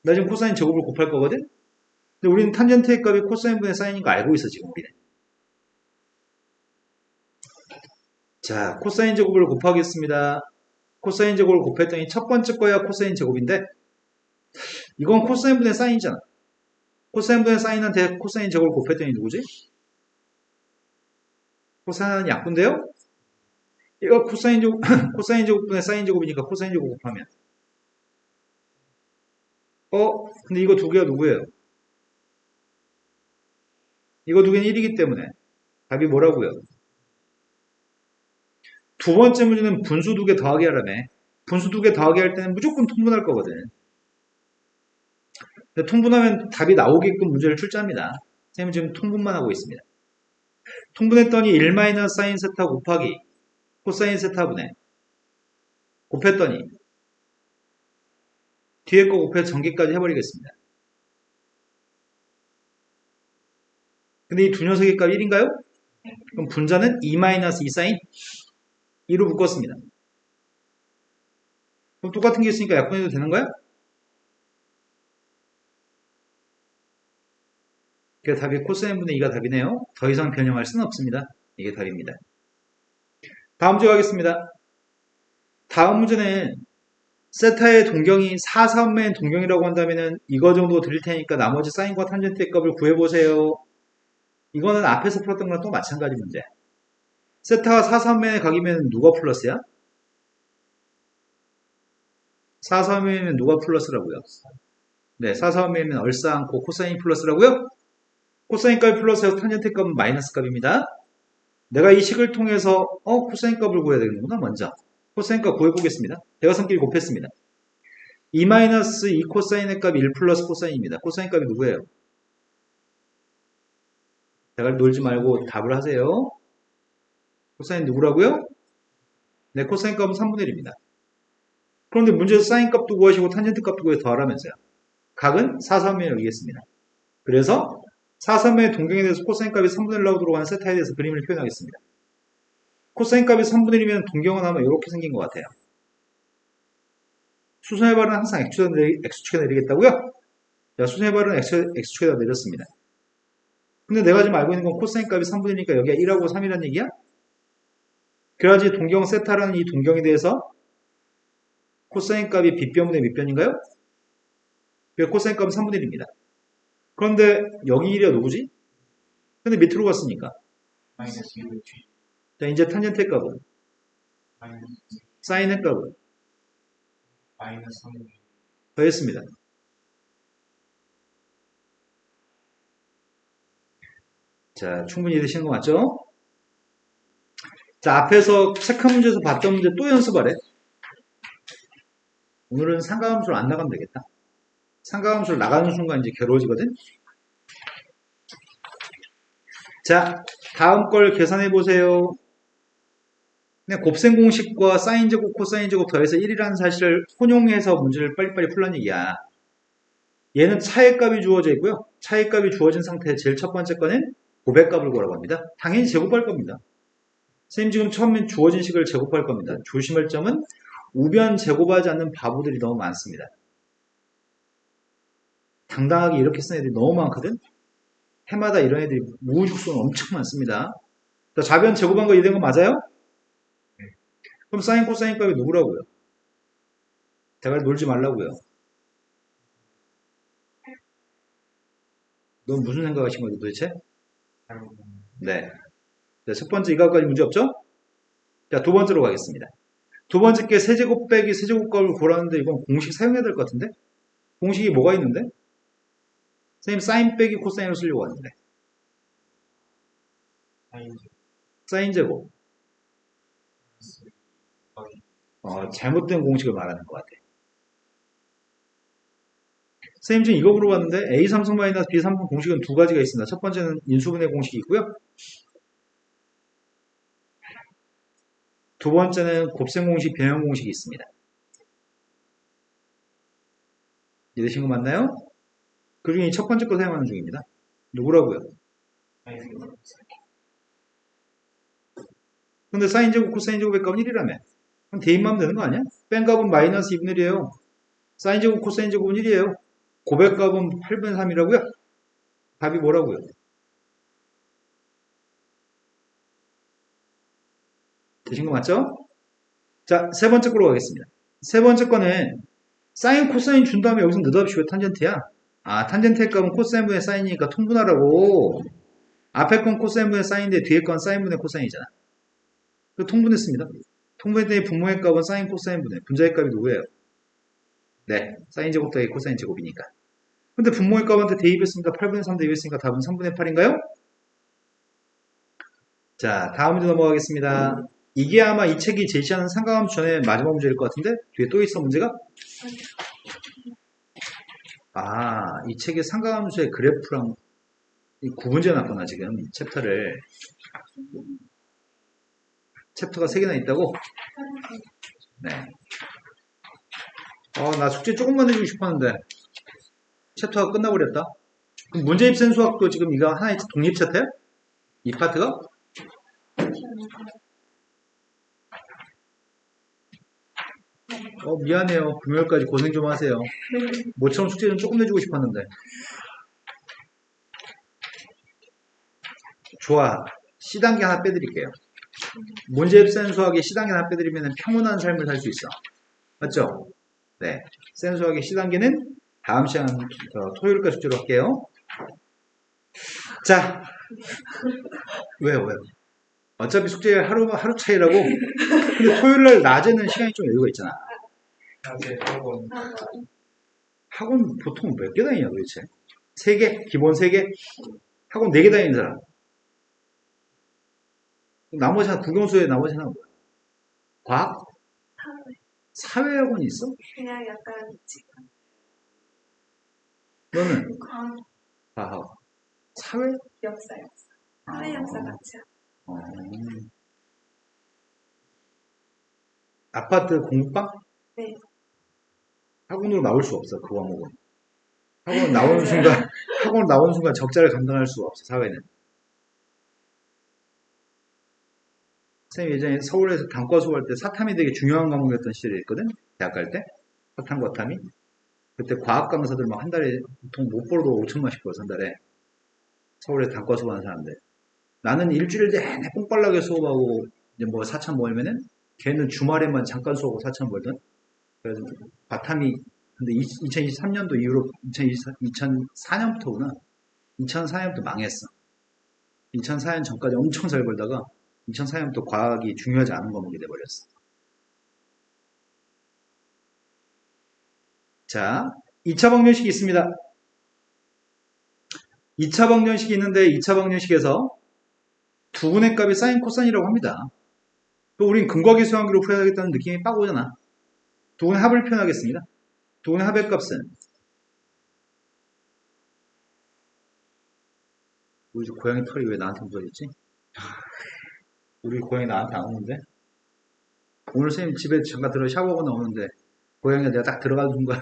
나 지금 코사인 제곱을 곱할 거거든? 근데 우리는 탄젠트의 값이 코사인분의 사인인 거 알고 있어, 지금 우리는. 자, 코사인 제곱을 곱하겠습니다. 코사인 제곱을 곱했더니 첫 번째 거야 코사인 제곱인데 이건 코사인분의 사인이잖아. 코사인분의 사인한테 코사인 제곱을 곱했더니 누구지? 코사인은 약분데요? 이거 코사인 제곱, 코사인 제곱분의 사인 제곱이니까 코사인 제곱 곱하면 근데 이거 두 개가 누구예요? 이거 두 개는 1이기 때문에 답이 뭐라고요? 두 번째 문제는 분수 두 개 더하기 하라며. 분수 두 개 더하기 할 때는 무조건 통분할 거거든. 근데 통분하면 답이 나오게끔 문제를 출제합니다. 선생님은 지금 통분만 하고 있습니다. 통분했더니 1 마이너스 사인 세타 곱하기 코사인 세타분의 곱했더니 뒤에 거 곱해서 전개까지 해버리겠습니다. 근데 이 두 녀석의 값 1인가요? 그럼 분자는 2 마이너스 2 사인 2로 묶었습니다. 그럼 똑같은 게 있으니까 약분해도 되는 거야? 그게 답이 코사인분의 2가 답이네요. 더 이상 변형할 수는 없습니다. 이게 답입니다. 다음 문제 가겠습니다. 다음 문제는 세타의 동경이 4, 3의 동경이라고 한다면 이거 정도 드릴 테니까 나머지 사인과 탄젠트의 값을 구해보세요. 이거는 앞에서 풀었던 거랑 또 마찬가지 문제. 세타가 4, 3의 각이면 누가 플러스야? 4, 3이면 누가 플러스라고요? 네, 4, 3이면 얼싸 않고 코사인 플러스라고요? 코사인 값이 플러스해서 탄젠트 값은 마이너스 값입니다. 내가 이 식을 통해서 코사인 값을 구해야 되는구나. 먼저 코사인 값 구해보겠습니다. 대각선끼리 곱했습니다. 2 마이너스 2 코사인의 값이 1 플러스 코사인입니다. 코사인 값이 누구예요? 대갈 놀지 말고 답을 하세요. 코사인 누구라고요? 네, 코사인 값은 3분의 1입니다. 그런데 문제에서 사인 값도 구하시고 탄젠트 값도 구해서 더하라면서요. 각은 4, 3에 여기겠습니다. 그래서 4, 3의 동경에 대해서 코사인 값이 3분의 1라고 들어가는 세타에 대해서 그림을 표현하겠습니다. 코사인 값이 3분의 1이면 동경은 아마 이렇게 생긴 것 같아요. 수선의 발은 항상 X축에 내리겠다고요? 자, 수선의 발은 X축에다 내렸습니다. 근데 내가 지금 알고 있는 건 코사인 값이 3분의 1이니까 여기가 1하고 3이라는 얘기야? 그래야지 동경 세타라는 이 동경에 대해서 코사인 값이 빗변분의 밑변인가요? 그래서 코사인 값은 3분의 1입니다. 그런데 여기 1이야 누구지? 근데 밑으로 갔으니까. 마이너스 2. 자, 이제 탄젠트의 값은? 마이너스 사인의 값은? 마이너스 3. 더했습니다. 자, 충분히 이해되시는 거 맞죠? 자, 앞에서 체크 문제에서 봤던 문제 또 연습하래. 오늘은 상가함수를 안 나가면 되겠다. 상가함수를 나가는 순간 이제 괴로워지거든? 자, 다음 걸 계산해 보세요. 그냥 곱셈 공식과 사인 제곱, 코사인 제곱 더해서 1이라는 사실을 혼용해서 문제를 빨리빨리 풀란 얘기야. 얘는 차의 값이 주어져 있고요. 차의 값이 주어진 상태의 제일 첫 번째 거는 곱의 값을 구하라고 합니다. 당연히 제곱할 겁니다. 선생님 지금 처음엔 주어진 식을 제곱할 겁니다. 조심할 점은 우변 제곱하지 않는 바보들이 너무 많습니다. 당당하게 이렇게 쓴 애들이 너무 많거든. 해마다 이런 애들이 무죽손 엄청 많습니다. 자, 좌변 제곱한 거 이해된 거 맞아요? 그럼 사인 코사인 값이 누구라고요? 대가리 놀지 말라고요. 넌 무슨 생각하신 거지 도대체? 네. 자, 첫 번째 이거까지 문제 없죠? 자, 두 번째로 가겠습니다. 두 번째 게 세제곱 빼기 세제곱값을 구하는데 이건 공식 사용해야 될 것 같은데? 공식이 뭐가 있는데? 선생님 사인 빼기 코사인을 쓰려고 하는데 사인 제곱 잘못된 공식을 말하는 것 같아. 선생님 지금 이거 물어봤는데 A 삼성 마이너스 B 삼성 공식은 두 가지가 있습니다. 첫 번째는 인수분해 공식이 있고요. 두 번째는 곱셈 공식, 변형 공식이 있습니다. 이해되신 거 맞나요? 그 중에 첫 번째 거 사용하는 중입니다. 누구라고요? 근데 사인 제곱, 코사인 제곱의 값은 1이라며. 그럼 대입만 하면 되는 거 아니야? 뺀 값은 마이너스 2분의 1이에요. 사인 제곱, 코사인 제곱은 1이에요. 곱의 값은 8분의 3이라고요? 답이 뭐라고요? 되신 거 맞죠? 자, 세 번째 거로 가겠습니다. 세 번째 거는 사인, 코사인 준 다음에 여기서 느닷없이 왜 탄젠트야? 아, 탄젠트의 값은 코사인분의 사인이니까 통분하라고. 앞에 건 코사인분의 사인인데 뒤에 건 사인분의 코사인이잖아. 그 통분했습니다. 통분했더니 분모의 값은 사인, 코사인분의 분자의 값이 누구예요? 네, 사인 제곱 더하기 코사인 제곱이니까. 근데 분모의 값한테 대입했으니까 8분의 3 대입했으니까 답은 3분의 8인가요? 자, 다음 문제 넘어가겠습니다. 이게 아마 이 책이 제시하는 삼각함수 전에 마지막 문제일 것 같은데? 뒤에 또 있어 문제가? 아, 이 책의 삼각함수의 그래프랑 구분지어 놨구나 지금 챕터를. 챕터가 3개나 있다고? 네. 나 숙제 조금만 해주고 싶었는데 챕터가 끝나버렸다. 그럼 문제입센 수학도 지금 이거 하나의 독립 챕터야? 이 파트가? 미안해요. 금요일까지 고생 좀 하세요. 모처럼 숙제 좀 조금 내주고 싶었는데. 좋아. C단계 하나 빼드릴게요. 문제입센 수학의 C단계 하나 빼드리면 평온한 삶을 살 수 있어. 맞죠? 네. 센 수학의 C단계는 다음 시간 토요일까지 숙제로 할게요. 자. 왜요? 어차피 숙제 하루 차이라고. 근데 토요일날 낮에는 시간이 좀 여유가 있잖아. 낮에 학원 학원 보통 몇 개 다니냐 도대체? 3개? 기본 3개? 학원 4개 다니는 사람. 나머지 하나, 국영수의 나머지 하나 뭐야? 과학? 사회학원이 있어? 그냥 약간 지금 너는? 과학, 사회? 역사, 사회 역사 같이 어. 아파트 공부방? 네. 학원으로 나올 수 없어, 그 과목은. 학원 나오는 순간 적자를 감당할 수가 없어, 사회는. 선생님 예전에 서울에서 단과 수업할 때 사탐이 되게 중요한 과목이었던 시절이 있거든? 대학 갈 때? 사탐, 과탐이. 그때 과학 강사들 막 한 달에 보통 못 벌어도 5천만씩 벌어, 한 달에. 서울에 단과 수업하는 사람들. 나는 일주일 내내 뽕빨나게 수업하고, 이제 뭐 4천 벌면은, 걔는 주말에만 잠깐 수업하고 4천 벌든. 그래서 바탐이, 근데 2023년도 이후로, 2004년부터구나. 2004년부터 망했어. 2004년 전까지 엄청 잘 벌다가, 2004년부터 과학이 중요하지 않은 과목이 돼버렸어. 자, 2차 방정식이 있습니다. 2차 방정식이 있는데 2차 방정식에서 두 분의 값이 사인 코사인이라고 합니다. 또 우린 근거계 수학으로 풀어야겠다는 느낌이 빡 오잖아. 두 분의 합을 표현하겠습니다. 두 분의 합의 값은 우리 집 고양이 털이 왜 나한테 묻어있지? 우리 고양이 나한테 안 오는데? 오늘 선생님 집에 잠깐 들어 샤워하고 나오는데 고양이가 내가 딱 들어가는 순간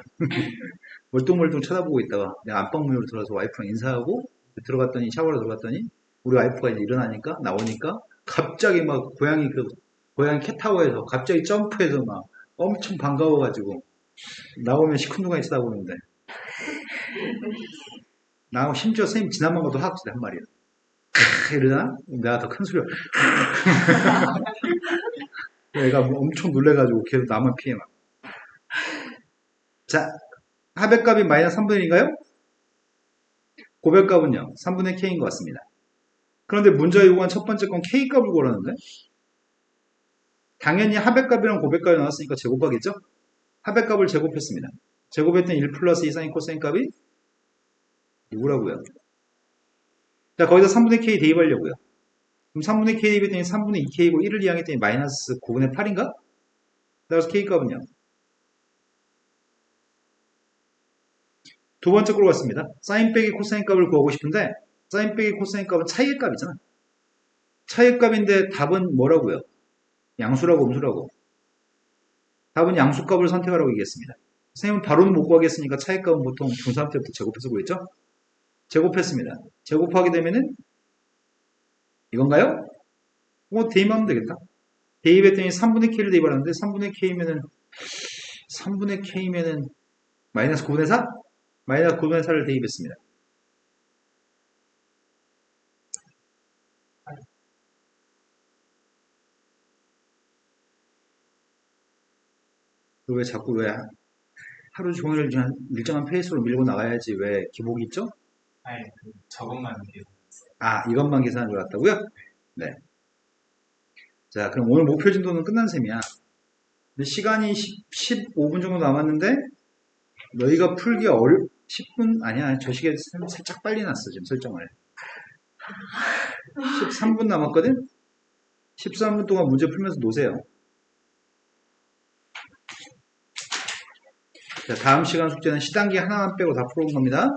멀뚱멀뚱 쳐다보고 있다가 내가 안방문으로 들어가서 와이프랑 인사하고 들어갔더니 샤워로 들어갔더니 우리 와이프가 이제 일어나니까 나오니까 갑자기 막 고양이 캣타워에서 갑자기 점프해서 막 엄청 반가워가지고 나오면 시큰둥하게 쳐다보는데 나하고 심지어 선생님 지난번 것도 하악지대 한 말이야. 이러잖아? 내가 더 큰 소리야. 얘가 엄청 놀래가지고 계속 나만 피해 막. 자, 합의값이 마이너스 3분의 1인가요? 고백값은요, 3분의 k인 것 같습니다. 그런데 문제가 요구한 첫 번째 건 k값을 구하라는데? 당연히 합의값이랑 고백값이 나왔으니까 제곱하겠죠? 합의값을 제곱했습니다. 제곱했더니 1 플러스 2 사인 코사인 값이 누구라고요? 자, 거기다 3분의 k 대입하려고요. 그럼 3분의 k 대입했더니 3분의 2k고 1을 이항했더니 마이너스 9분의 8인가? 따라서 k값은요? 두 번째 걸로 갔습니다. 사인 빼기 코사인 값을 구하고 싶은데 사인 빼기 코사인 값은 차이의 값이잖아. 차이의 값인데 답은 뭐라고요? 양수라고 음수라고? 답은 양수값을 선택하라고 얘기했습니다. 선생님은 바로는 못 구하겠으니까 차이의 값은 보통 중3 때부터 제곱해서 구했죠? 제곱했습니다. 제곱하게 되면은 이건가요? 대입하면 되겠다. 대입했더니 3분의 k를 대입하는데 3분의 k면은 마이너스 9분의 4? 마이너스 9분의 4를 대입했습니다. 왜 자꾸 왜 하루 종일 그냥 일정한 페이스로 밀고 나가야지 왜 기복이 있죠? 아니 저것만 해요. 이것만 계산한 줄 알았다고요? 네. 자, 그럼 오늘 목표 진도는 끝난 셈이야. 근데 시간이 15분 정도 남았는데 너희가 풀기 10분? 아니야. 저 시계 살짝 빨리 났어, 지금 설정을. 13분 남았거든? 13분 동안 문제 풀면서 노세요. 자, 다음 시간 숙제는 C단계 하나만 빼고 다 풀어본 겁니다.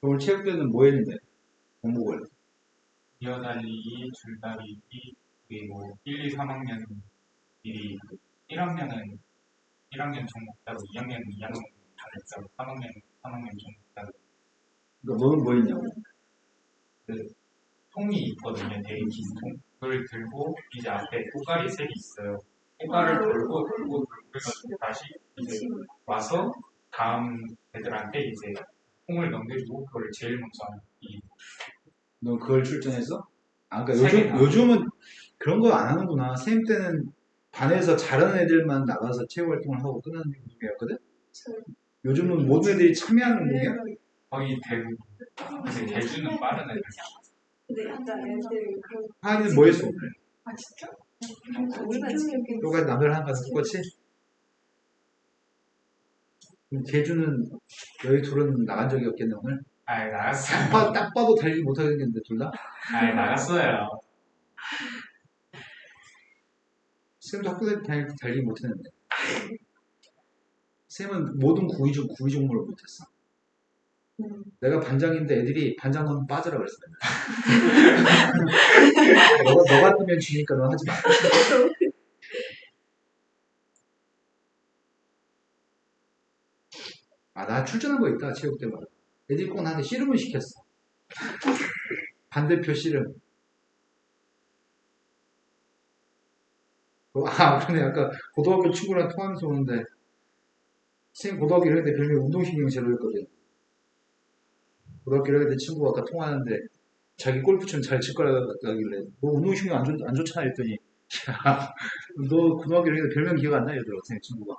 오늘 체육 때는 뭐 했는데? 공복을. 이어달리기, 줄다리기, 그리고 1, 2, 3학년 미리 1학년은 1학년 종목 따로, 2학년은 2학년 다녔죠. 3학년은 3학년 종목 따로. 그러니까 너는 뭐 했냐고. 그 통이 있거든요. 데이지 통. 그걸 들고 이제 앞에 꽃갈이 색이 있어요. 꽃갈을 돌고 돌고 돌고 해가지고 다시 이제 와서 다음 애들한테 이제 통을 넘겨주고 그걸 제일 먼저 하는 이 너 그걸 출전했어? 아, 그러니까 세 개나. 요즘은 그런 거 안 하는구나. 선생님 때는 반에서 잘하는 애들만 나가서 체육 활동을 하고 끝나는 운동이었거든? 요즘은 모든 애들이 참여하는 운동이야. 거의 대부분. 근데 대주는 빠른 애들. 근데 약간 애들 그런 하이는 뭐 했어, 오늘? 아 진짜? 우리가 지금 똑같이 남들 하는 거랑 똑같이? 그럼 제주는 너희 둘은 나간 적이 없겠네, 오늘? 아예 나갔어요. 딱 봐도 달리기 못하겠는데, 둘 다? 아예 나갔어요. 쌤도 학교 다닐 때 달리기 못했는데. 쌤은 모든 구위 종목을 못했어. 내가 반장인데 애들이 반장 너무 빠져라 그랬어. 너 같으면 지니까 너 하지 마. 아, 나 출전한 거 있다, 체육 때마다. 애들이 꼭 나한테 씨름을 시켰어. 반대표 씨름. 아, 근데 아까 고등학교 친구랑 통화하면서 오는데, 쌤 고등학교 1학년 때 별명 운동신경 제로였거든. 고등학교 1학년 때 친구가 아까 통화하는데, 자기 골프처럼 잘 칠 거라고 하길래, 뭐 운동신경 안 좋잖아 했더니, 야, 너 고등학교 1학년 때 별명 기억 안 나? 이러더라고, 쌤 친구가.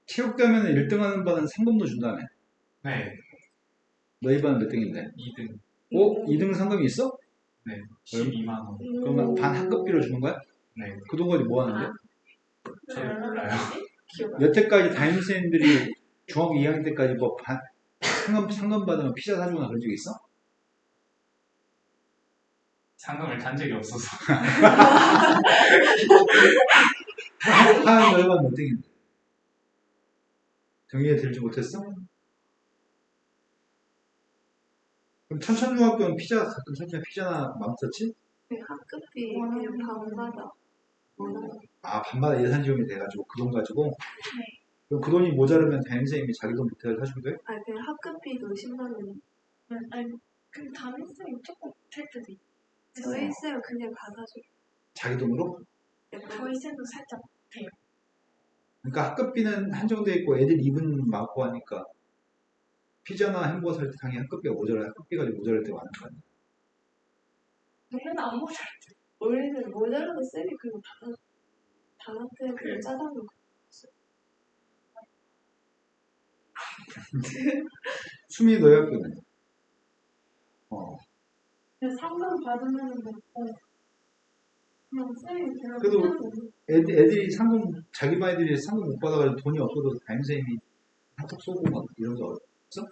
체육대 하면 1등 하는 반은 상금도 준다며. 네, 너희 반은 몇 등인데? 2등. 오? 2등 상금이 있어? 네, 12만 원. 그러면 반 학급비로 주는 거야? 네, 그동안이 뭐 하는데? 잘 몰라요. 여태까지 담임선생님들이 중학교 2학년 때까지 뭐 상금 받으면 피자 사주거나 그런 적 있어? 상금을 탄 적이 없어서. 하은 너희 반몇 등인데? 정리에 들지 못했어? 그럼 천천중학교는 피자, 가끔 천천히 피자나 맘썼지? 학급비 그냥 방받아. 아, 밤마다 예산지원이 돼가지고 그 돈 가지고? 그럼 그 돈이 모자르면 담임선생님이 자기 돈 보태서 사주기도 해? 아 그냥 학급비도 10만 원. 아니, 그 담임쌤이 조금 될 때도 있어요. 저희 쌤은 그냥 받아줘. 자기 돈으로? 저희 쌤도 살짝 돼요. 그러니까 학급비는 한정돼 있고 애들 입은 많고 하니까 피자나 햄버거 살 때 당연히 학급비가 모자라 학급비가 모자랄 때가 많은 거 아니야? 우리는 안 먹어요. 우리는 모자라도 쌤이 그거 단한테 그냥 짜장면. 수미 너희 학교는? 어. 그냥 상금 받으면 먹고 그냥 쌤이 그냥 그래도 하는 거. 애들이 상금 자기 반 애들이 상금 못 받아가지고 돈이 없어도 담임선생님이 한턱 쏘고 막 이런 거 없어?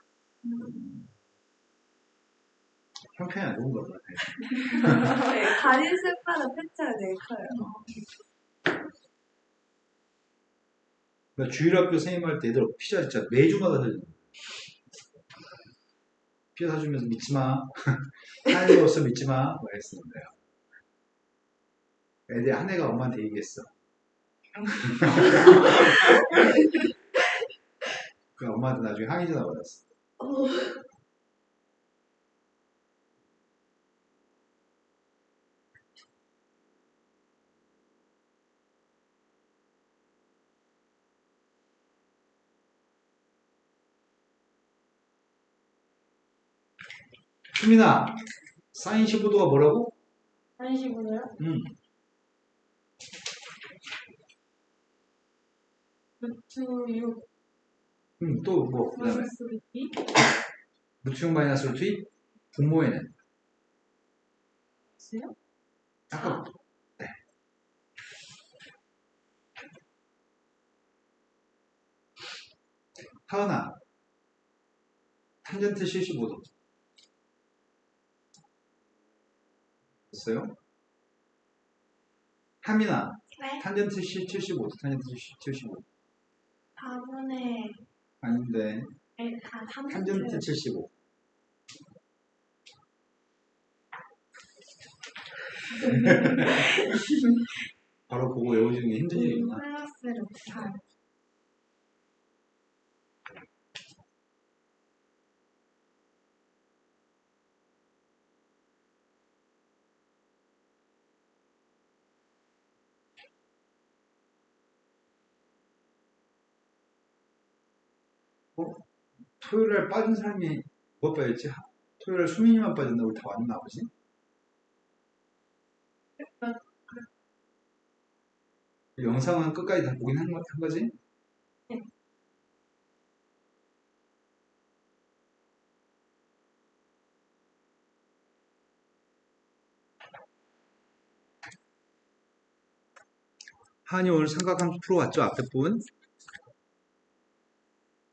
형편이 안 좋은 거 같아. 담임 쌤마다 팬츠가 되게 커요. 그러니까 주일학교 선생님 할 때 애들 피자 진짜 매주마다 사주는 거야. 피자 사주면서 믿지 마. 하나님 없어 믿지 마. 뭐 했었는데요. 애들이 한 애가 엄마한테 얘기했어. 그 엄마한테 나중에 항의 전화 받았어. 수민아, 사인 15도가 뭐라고? 한식으로요? 응. 루트 6 응, 또 뭐, 그 다음에. 마이너스 2 무투용 마이너스 투입? 분모에는? 있어요? 아까, 네. 하은아, 탄젠트 75도. 됐어요? 하민아, 네? 탄젠트 C 75, 탄젠트 C 75. 4분의 아닌데, 1, 탄젠트 75. 바로 그거 외워주는 게 힘든 일이구나. 플러스 루트 3. 토요일날 빠진 사람이 뭐 빠졌지? 토요일날 수민이만 빠졌나? 우리 다 왔나 보지? 영상은 끝까지 다 보긴 한 거지? 네. 한이 오늘 삼각함수 풀어왔죠? 앞에 부분?